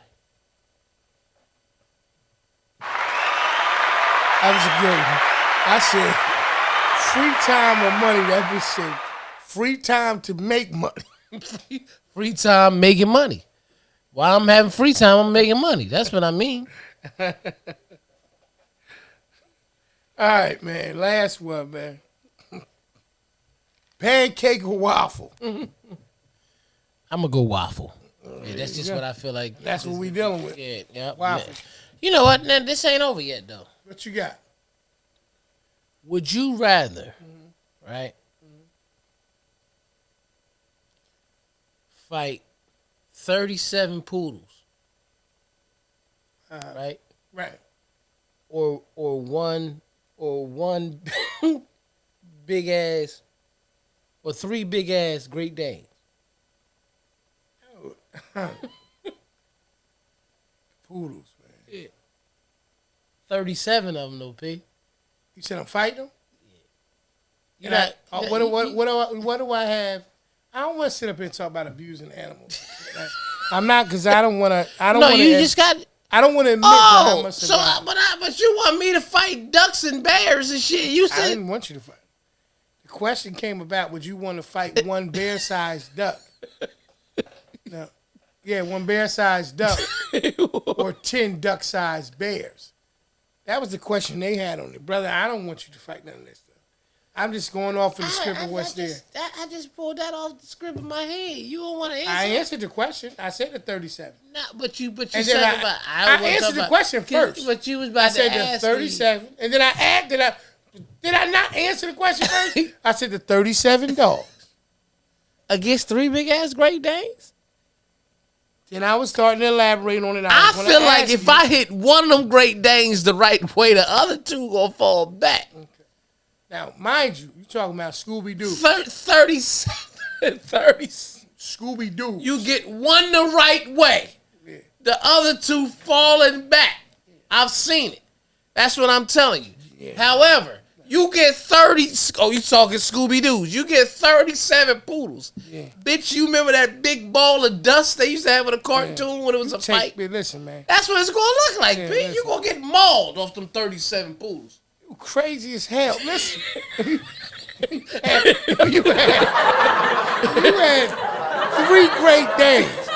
That was a good one. I said Free time or money, that bitch said. Free time to make money. Free time making money. While I'm having free time, I'm making money. That's what I mean. All right, man. Last one, man. Pancake or waffle? I'm going to go waffle. Yeah, that's just what I feel like. That's what we dealing with. Yeah. Waffle. You know what? Now, this ain't over yet, though. What you got? Would you rather, right, fight 37 poodles, right? Right. Or one big ass or three big ass Great Danes? Poodles, man. Yeah. 37 of them, though, P. You said I'm fighting them? Yeah. What do I have? I don't want to sit up here and talk about abusing animals. I'm not, because I don't want to. I don't. No, wanna, you just got. I don't want to admit how much. So but you want me to fight ducks and bears and shit? You said I didn't want you to fight. The question came about: would you want to fight one bear-sized duck? No. Yeah, one bear-sized duck or 10 duck-sized bears. That was the question they had on it, brother. I don't want you to fight none of this stuff. I'm just going off in the script of what's there. I just pulled that off the script in my head. You don't want to answer. I answered the question. I said the 37. No, but you And said then about. I answered the question first. But you was about I to said ask the 37, me. and then I added. Did I not answer the question first? I said the 37 dogs Against three big ass Great Danes. Then I was starting to elaborate on it. I feel like if I hit one of them Great Danes the right way, the other two gonna fall back. Okay. Now, mind you talking about Scooby-Doo. 37. 30. Scooby-Doo. You get one the right way. Yeah. The other two falling back. I've seen it. That's what I'm telling you. Yeah. However, you get 30. Oh, you talking Scooby-Doos. You get 37 poodles. Yeah. Bitch, you remember that big ball of dust they used to have in a cartoon when it was a fight? Listen, man. That's what it's going to look like, Yeah, Pete. You're going to get mauled off them 37 poodles. You crazy as hell. Listen. you had 3 Great Danes.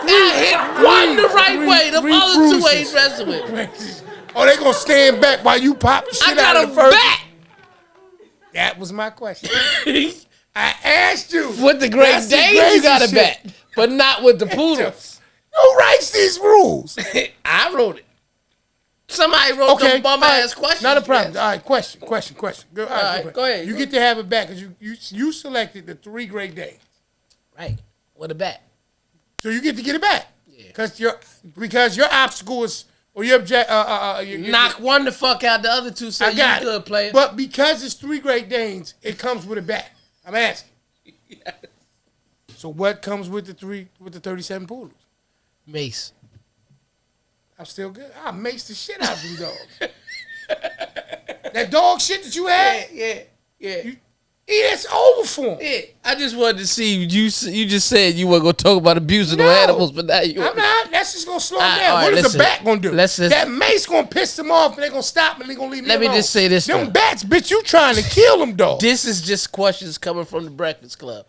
I hit one the right way. The other two ain't wrestling with. Oh, they gonna stand back while you pop the shit out of the first? Back. That was my question. I asked you. With the Great Danes, you got a bet, but not with the poodles. Who writes these rules? I wrote it. Somebody wrote them bum ass questions. Not a problem. All right, question. Go, all right, go ahead. You get to have it back because you selected the 3 Great Danes. Right, with a bet. So you get to get it back. Yeah. Because your obstacle is, or your object. Knock one the fuck out. The other two say you good player. But because it's 3 Great Danes, it comes with a bat. I'm asking. Yes. So what comes with the 37 poodles? Mace. I'm still good. I maced the shit out of them dogs. That dog shit that you had. Yeah. It's over for him. Yeah, I just wanted to see you. You just said you weren't gonna talk about abusing no animals, but now you. I'm not. That's just gonna slow them down. Right, what is the bat gonna do? That mace gonna piss them off, and they gonna stop, and they gonna leave me alone. Let me just say this: them bats, bitch, you trying to kill them, dog. This is just questions coming from the Breakfast Club,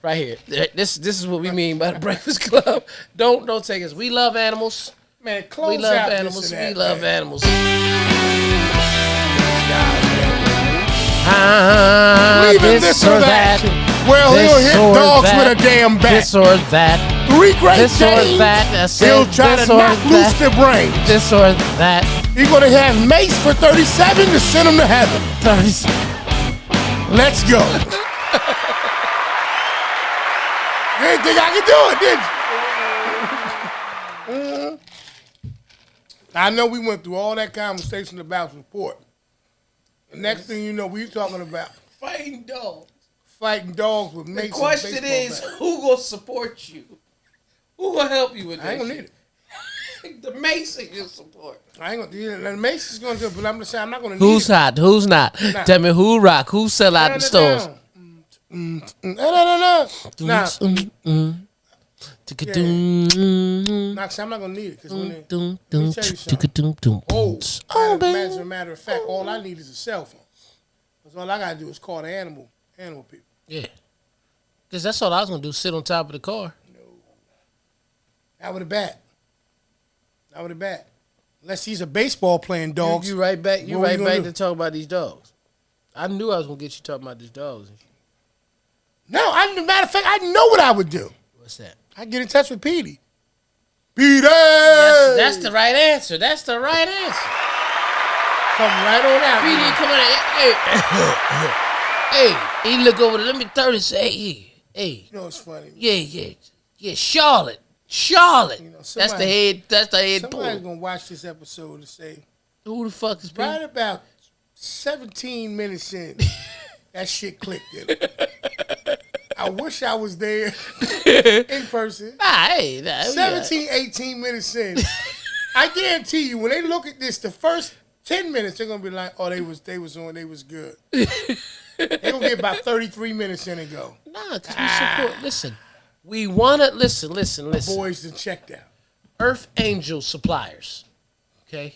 right here. This is what we mean by the Breakfast Club. Don't take us. We love animals. Man, close we love out animals. That, we love man. animals. Leaving this or that. Well, he'll hit dogs with a damn bat. This or that. 3 Great This or Danes. that. He'll try to knock loose their brains. This or that. You're gonna have mace for 37 to send them to heaven. 37. Let's go. You didn't think I could do it, did you? I know we went through all that conversation about support. The next thing you know, we talking about Fighting dogs. Fighting dogs with mace. The question is, who gonna support you? Who gonna help you with that? I ain't gonna need it. The mace ain't gonna support. I ain't gonna. The mace is gonna do it, but I'm just saying I'm not gonna need Who's it. hot? Who's not? Nah. Tell me who rock? Who sell out in stores? No. Nah, I'm not gonna need it because when let me tell you something. Oh, as a matter of fact, all I need is a cell phone. That's all I gotta do is call the animal people. Yeah. Because that's all I was going to do, sit on top of the car. No. Not with a bat. Not with a bat. Unless he's a baseball playing dog. You right back. You right back to talk about these dogs. I knew I was going to get you talking about these dogs. No, matter of fact, I know what I would do. What's that? I'd get in touch with Petey. Petey! That's the right answer. That's the right answer. Come right on out. Petey, come on. Hey, he look over there. Let me 30 say, hey. You know what's funny? Yeah, Charlotte. You know, that's the head Somebody's pull. going to watch this episode and say, Who the fuck is Petey? right about 17 minutes in, that shit clicked in it. I wish I was there in person. Nah, 17, 18 minutes in. I guarantee you, when they look at this, the first 10 minutes, they're going to be like, oh, they was good. They're going to get about 33 minutes in and go. Nah, because we support. Listen, we want to, listen. Boys done checked out. Earth Angel suppliers, okay?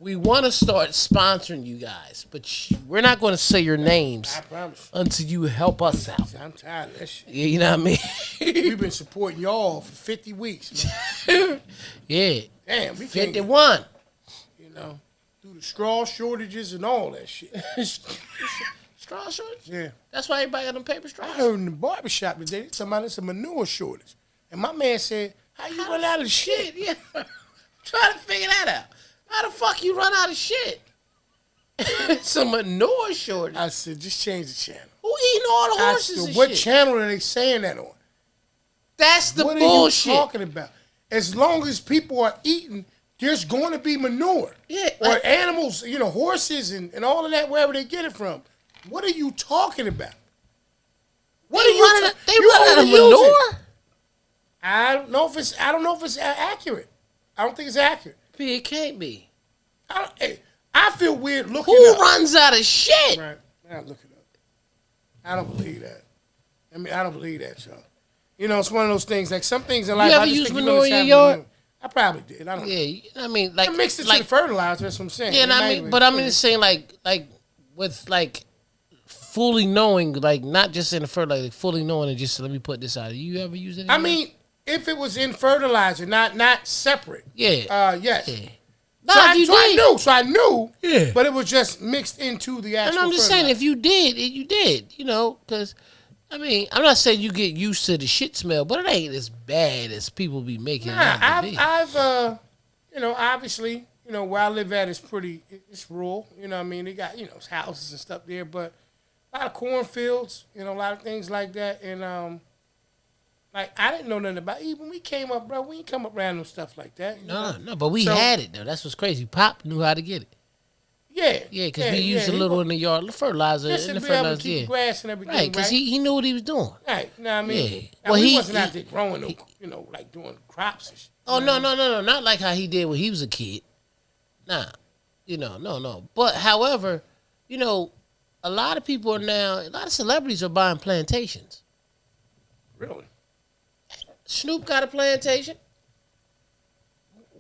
We want to start sponsoring you guys, but we're not going to say your names I promise. until you help us out. I'm tired of that shit. Yeah, you know what I mean? We've been supporting y'all for 50 weeks, man. Yeah. Damn, we 51. can't, you know, through the straw shortages and all that shit. Straw shortage? Yeah. That's why everybody got them paper straws? I heard in the barbershop today, they talking about it's a manure shortage. And my man said, how you run out of shit? Yeah. Trying to figure that out. How the fuck you run out of shit? It's a manure shortage. I said, just change the channel. Who eating all the horses and what shit? channel are they saying that on? That's the what bullshit. What are you talking about? As long as people are eating, there's going to be manure. Yeah. Or animals, you know, horses and all of that, wherever they get it from. What are you talking about? They run out of manure? I don't know if it's accurate. I don't think it's accurate. It can't be. I feel weird looking Who up. runs out of shit? Right. I look it up. I don't believe that. I don't believe that, y'all. You know, it's one of those things. Like some things in life. You ever I just use think manure in your manure. yard? I probably did. I don't know. Yeah, I mean, like I mixed it like, to the fertilizer. That's what I'm saying. Yeah, I'm just saying, like with like fully knowing, like not just in the fertilizer, like fully knowing and just let me put this out. You ever use it? I mean, if it was in fertilizer, not separate. Yeah. Yes. Yeah. So I knew. Yeah. But it was just mixed into the actual. And I'm just saying, if you did, you did. You know, because I mean, I'm not saying you get used to the shit smell, but it ain't as bad as people be making it out to be. I've you know, obviously, you know, where I live at is it's rural. You know what I mean? They got, you know, houses and stuff there, but a lot of cornfields, you know, a lot of things like that. And, like, I didn't know nothing about it. Even when we came up, bro, we ain't come up around no stuff like that. No, but we had it, though. That's what's crazy. Pop knew how to get it. Yeah. Yeah, because we used a little in the yard, fertilizer. Just in to the be able to fertilizer, keep the grass and everything, right, because he knew what he was doing. Right, you know what I mean? Yeah. Now, Well, he wasn't out there growing, you know, like doing crops and shit. Oh, no, not like how he did when he was a kid. Nah, you know, no. But, however, you know, a lot of celebrities are buying plantations. Really? Snoop got a plantation.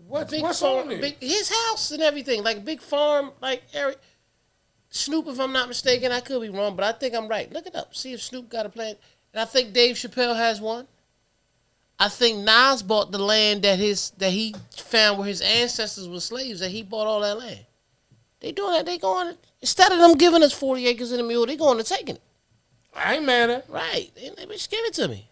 What's on it? His house and everything, like a big farm, like Eric. Snoop, if I'm not mistaken, I could be wrong, but I think I'm right. Look it up. See if Snoop got a plant. And I think Dave Chappelle has one. I think Nas bought the land that he found where his ancestors were slaves, that he bought all that land. They doing that. They going, instead of them giving us 40 acres in a mule, they going and taking it. I ain't mad at it. Right. They just give it to me.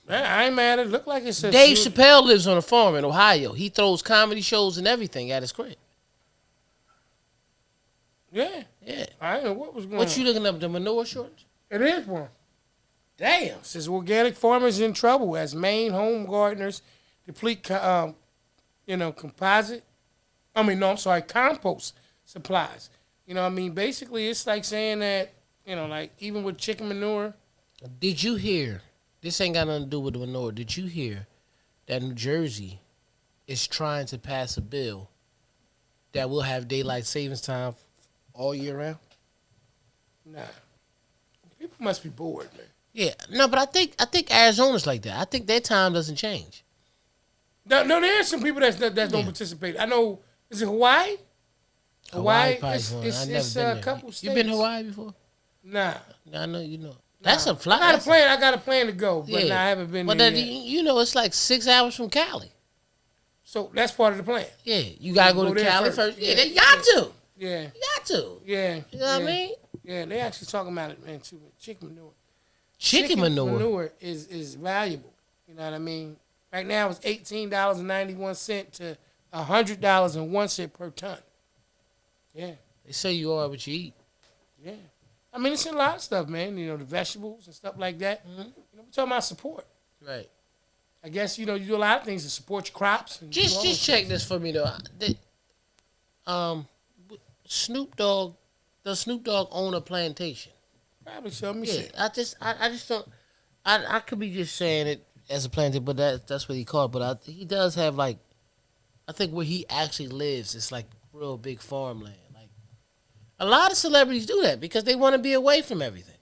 Man, I ain't mad at it. Look like it says Dave Chappelle lives on a farm in Ohio. He throws comedy shows and everything at his crib. Yeah. Yeah. I didn't know what was going on. What you looking up, the manure shortage? It is one. Damn. It says organic farmers in trouble as Maine home gardeners deplete, compost supplies. You know what I mean? Basically, it's like saying that, you know, like even with chicken manure. Did you hear, this ain't got nothing to do with the manure, did you hear that New Jersey is trying to pass a bill that will have daylight savings time all year round? Nah. People must be bored, man. Yeah, no, but I think Arizona's like that. I think their time doesn't change. No, there are some people that don't participate. I know. Is it Hawaii? Hawaii Hawaii, probably it's, one. it's, I never it's been a there. couple states. You been to Hawaii before? Nah. I know you know. That's a fly. I got a plan to go, but Yeah. nah, I haven't been But there that, yet. you know, it's like 6 hours from Cali. So that's part of the plan. Yeah, you gotta go to there Cali first. first. Yeah, Yeah, they got to. Yeah. You got to. Yeah. You know what I mean? Yeah, they actually talking about it, man, too. Chicken manure. Chicken manure is valuable. You know what I mean? Right now it's $18.91 to $100.01 per ton. Yeah. They say you are what you eat. Yeah. I mean, it's in a lot of stuff, man. You know, the vegetables and stuff like that. Mm-hmm. You know, we're talking about support. Right. I guess, you know, you do a lot of things to support your crops. And Just check this for me though. Snoop Dogg, does Snoop Dogg own a plantation? Probably so. Let me Yeah, see. I just don't. I could be just saying it as a plantation, but that's what he called. But he does have like, I think where he actually lives, it's like real big farmland. Like a lot of celebrities do that because they want to be away from everything.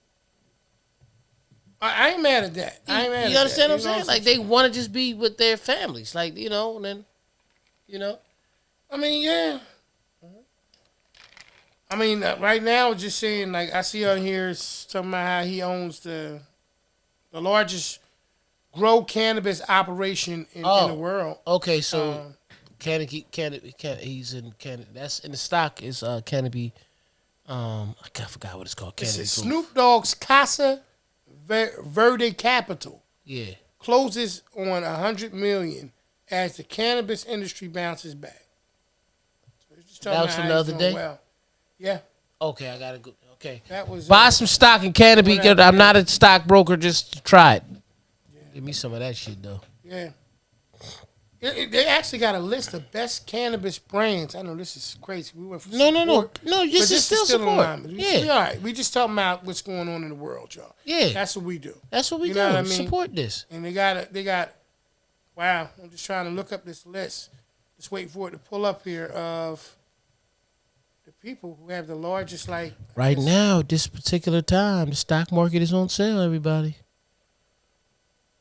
I ain't mad at that. I ain't mad at that. You understand what I'm saying? know, Like they want to just be with their families. Like and then, I mean, yeah. I mean, right now, just saying, like, I see on here it's talking about how he owns the largest grow cannabis operation in the world. Okay, so he's in Canada. That's in the stock is Canopy. I forgot what it's called. It's Canopy. Snoop Dogg's Casa Verde Capital. Yeah. Closes on $100 million as the cannabis industry bounces back. So That was from the other day? Well. Yeah. Okay, I gotta go. Okay. That was Buy some stock in Canopy. whatever, I'm not a stockbroker. Just try it. Yeah. Give me some of that shit though. Yeah. They actually got a list of best cannabis brands. I know this is crazy. We went for No. This is still support. We all right. We just talking about what's going on in the world, y'all. Yeah. That's what we do. That's what we You do. know what I mean? Support this. And they got. Wow. I'm just trying to look up this list. Just waiting for it to pull up here of the people who have the largest Right now, this particular time, the stock market is on sale. Everybody.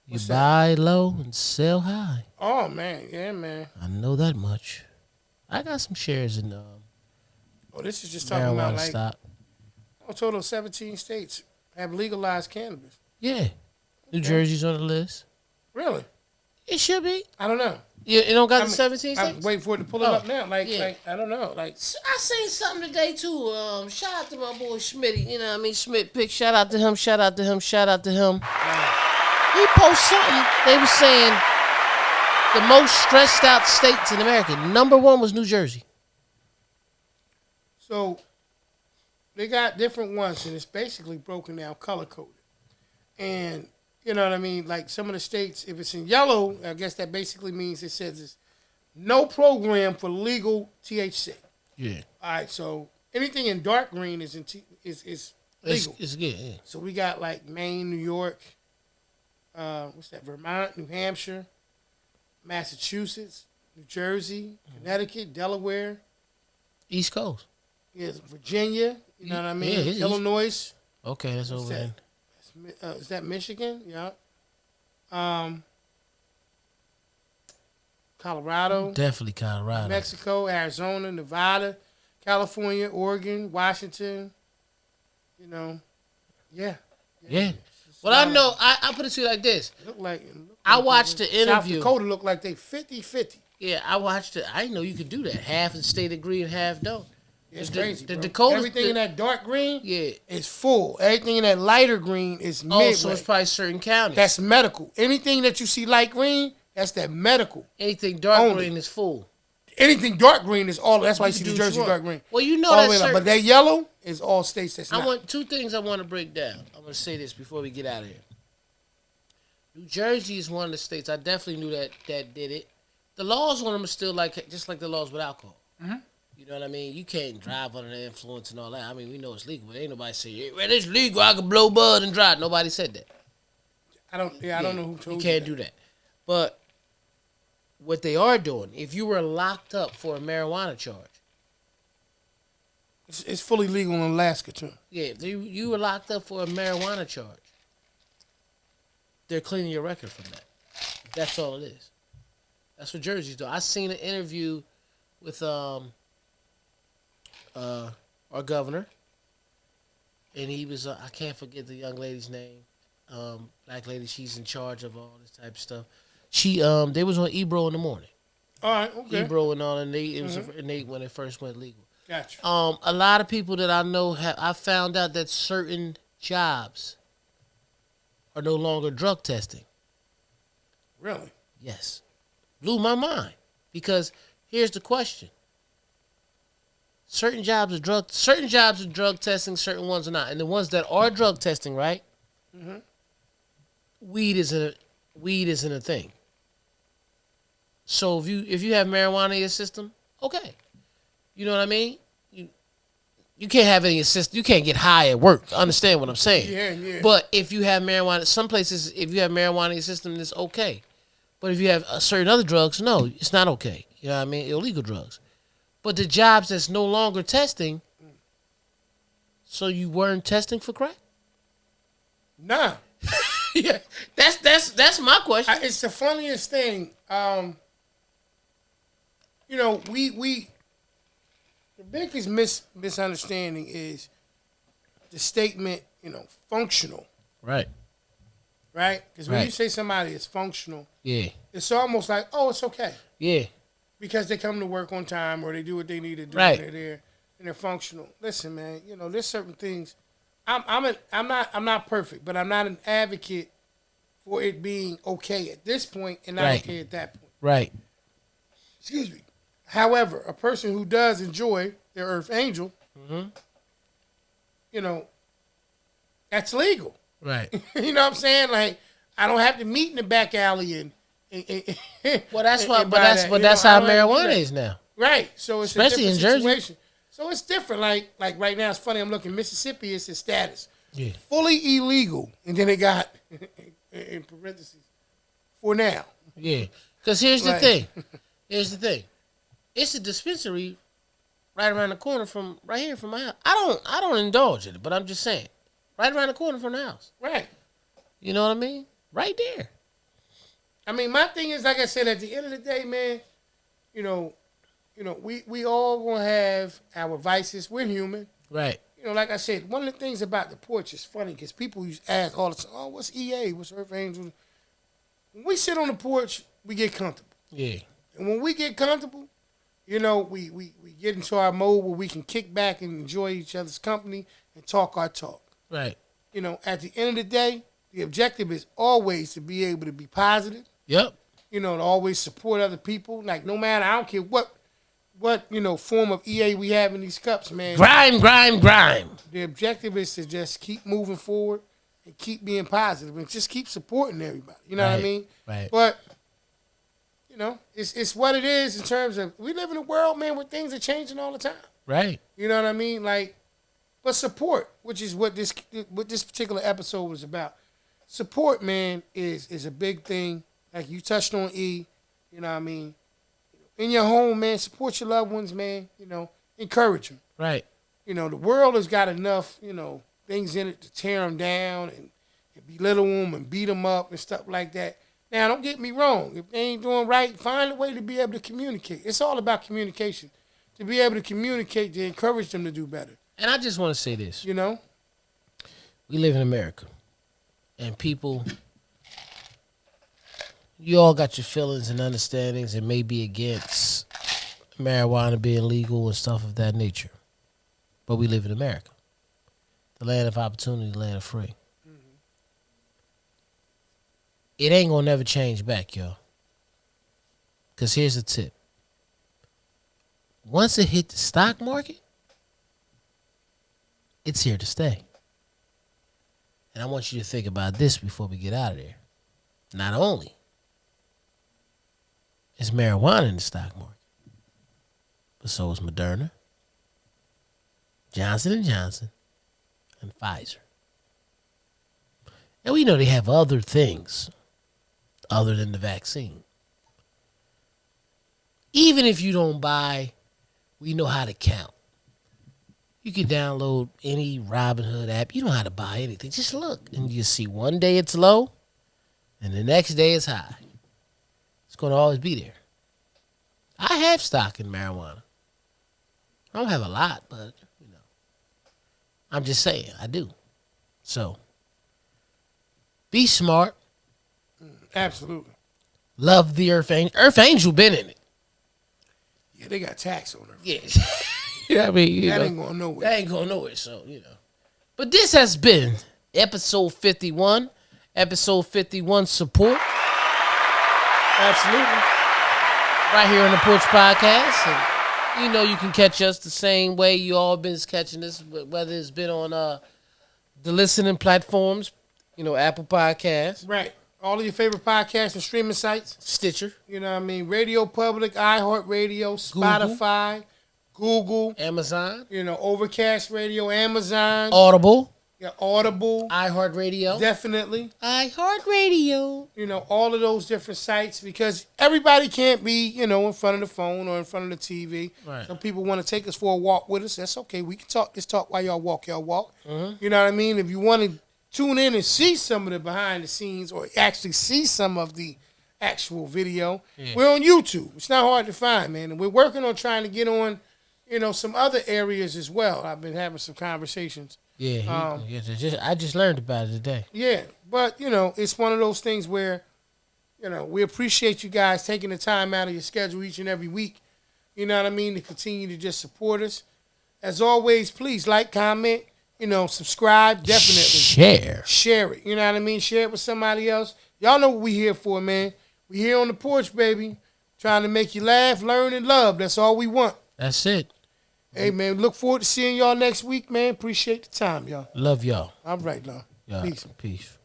You buy low and sell high. Oh man, yeah, man. I know that much. I got some shares in This is just talking about marijuana stock. A total of 17 states have legalized cannabis. Yeah, New Jersey's on the list. Really? It should be. I don't know. You don't got the 17 I'm states? waiting for it to pull it up now. I don't know. I seen something today too. Shout out to my boy Schmitty. You know what I mean? Schmidt pick. Shout out to him. Shout out to him. Shout out to him. He posted something. They were saying the most stressed out states in America. Number 1 was New Jersey. So they got different ones, and it's basically broken down, color coded. And you know what I mean? Like some of the states, if it's in yellow, I guess that basically means it says it's no program for legal THC. Yeah. All right. So anything in dark green is legal. It's good. Yeah. So we got like Maine, New York. What's that? Vermont, New Hampshire, Massachusetts, New Jersey, Connecticut, Delaware, East Coast. Yes, Virginia. You know what I mean? Yeah, Illinois. Okay, that's over there. Is that Michigan? Yeah. Colorado. Definitely Colorado. Mexico, Arizona, Nevada, California, Oregon, Washington. You know. Yeah. Well, I know. I put it to you like this. I watched the interview. South Dakota look like they 50-50. Yeah, I watched it. I didn't know you could do that. Half in state agree and half don't. It's crazy, the bro. Dakotas, everything in that dark green yeah, is full. Everything in that lighter green is midway. so it's probably certain counties. That's medical. Anything that you see light green, that's that medical. Anything dark green is full. Anything dark green is all. That's why you see New Jersey dark green. Well, you know all that. But that yellow is all states. That's not. I want 2 things I want to break down. I'm going to say this before we get out of here. New Jersey is one of the states I definitely knew that did it. The laws on them are still just like the laws with alcohol. Mm-hmm. You know what I mean? You can't drive under the influence and all that. I mean, we know it's legal, but ain't nobody say, hey, man, it's legal. I can blow bud and drive. Nobody said that. I don't know who told you. You can't do that. But what they are doing, if you were locked up for a marijuana charge, it's fully legal in Alaska too. Yeah, if you were locked up for a marijuana charge, they're cleaning your record from that. That's all it is. That's what Jersey's doing. I seen an interview with our governor, and he was I can't forget the young lady's name. Black lady, she's in charge of all this type of stuff. She they was on Ebro in the morning. All right, okay. Ebro and all, and it was Nate when it first went legal. Gotcha. A lot of people that I know I found out that certain jobs are no longer drug testing. Really? Yes. Blew my mind. Because here's the question. Certain jobs are drug testing, certain ones are not. And the ones that are drug testing, right? Mm-hmm. Weed isn't a thing. So if you have marijuana in your system, okay. You know what I mean? You can't have any assist. You can't get high at work. Understand what I'm saying? Yeah. But if you have marijuana, some places, if you have marijuana in your system, it's okay. But if you have certain other drugs, no, it's not okay. You know what I mean? Illegal drugs. But the jobs that's no longer testing, so you weren't testing for crack? Nah. Yeah, that's my question. It's the funniest thing. We the biggest misunderstanding is the statement, functional. Right. Right? Because when you say somebody is functional, yeah, it's almost like, oh, it's okay. Yeah. Because they come to work on time or they do what they need to do. Right. And they're there and they're functional. Listen, man, there's certain things. I'm not perfect, but I'm not an advocate for it being okay at this point and not okay at that point. Right. Excuse me. However, a person who does enjoy their Earth Angel, that's legal. Right. You know what I'm saying? Like, I don't have to meet in the back alley and well, that's why. But that's how marijuana is now. Right. So it's especially a in different Jersey. situation. So it's different. Like right now, it's funny. I'm looking. Mississippi is its status. Yeah. Fully illegal, and then they got in parentheses for now. Yeah. Because here's the thing. Here's the thing. It's a dispensary right around the corner from my house. I don't indulge in it, but I'm just saying, right around the corner from the house. Right. You know what I mean? Right there. I mean, my thing is, like I said, at the end of the day, man, we all gonna have our vices. We're human. Right. Like I said, one of the things about the porch is funny because people used to ask all the time, oh, what's EA? What's Earth Angel? When we sit on the porch, we get comfortable. Yeah. And when we get comfortable, we get into our mode where we can kick back and enjoy each other's company and talk our talk. Right. At the end of the day, the objective is always to be able to be positive. Yep. To always support other people. Like, no matter, I don't care what form of EA we have in these cups, man. Grime. The objective is to just keep moving forward and keep being positive and just keep supporting everybody. You know what I mean? Right. But, it's what it is in terms of, we live in a world, man, where things are changing all the time. Right. You know what I mean? Like, but support, which is what this particular episode was about. Support, man, is a big thing. Like you touched on E, you know what I mean? In your home, man, support your loved ones, man. Encourage them. Right. The world has got enough, things in it to tear them down and belittle them and beat them up and stuff like that. Now, don't get me wrong. If they ain't doing right, find a way to be able to communicate. It's all about communication. To be able to communicate, to encourage them to do better. And I just want to say this. We live in America. And people, you all got your feelings and understandings and may be against marijuana being legal and stuff of that nature. But we live in America. The land of opportunity, the land of free. Mm-hmm. It ain't gonna never change back, y'all. Because here's the tip. Once it hit the stock market, it's here to stay. And I want you to think about this before we get out of there. Not only is marijuana in the stock market, but so is Moderna, Johnson & Johnson, and Pfizer. And we know they have other things other than the vaccine. Even if you don't buy, we know how to count. You can download any Robinhood app. You know how to buy anything. Just look, and you see one day it's low, and the next day it's high. It's going to always be there. I have stock in marijuana. I don't have a lot, but I'm just saying I do. So be smart. Absolutely. Love the Earth Angel. Earth Angel been in it. Yeah, they got tax on her. Yeah. I mean, that ain't going nowhere. That ain't going nowhere. So, But this has been episode 51. Episode 51 support. Absolutely. Right here on the Porch Podcast. And you can catch us the same way you all been catching us, whether it's been on the listening platforms, Apple Podcasts. Right. All of your favorite podcasts and streaming sites. Stitcher. You know what I mean? Radio Public, iHeartRadio, Spotify, Google. Amazon. Overcast Radio, Amazon. Audible. Yeah, Audible. iHeartRadio. Definitely. iHeartRadio. All of those different sites because everybody can't be, in front of the phone or in front of the TV. Right. Some people want to take us for a walk with us. That's okay. We can talk this talk while y'all walk. Mm-hmm. You know what I mean? If you want to tune in and see some of the behind the scenes or actually see some of the actual video, we're on YouTube. It's not hard to find, man. And we're working on trying to get on, some other areas as well. I've been having some conversations. Yeah, I just learned about it today. Yeah, but, it's one of those things where, we appreciate you guys taking the time out of your schedule each and every week, you know what I mean, to continue to just support us. As always, please like, comment, subscribe, definitely. Share it, you know what I mean? Share it with somebody else. Y'all know what we here for, man. We here on the porch, baby, trying to make you laugh, learn, and love. That's all we want. That's it. Hey, man, look forward to seeing y'all next week, man. Appreciate the time, y'all. Love y'all. All right, now. Yeah. Peace. Peace.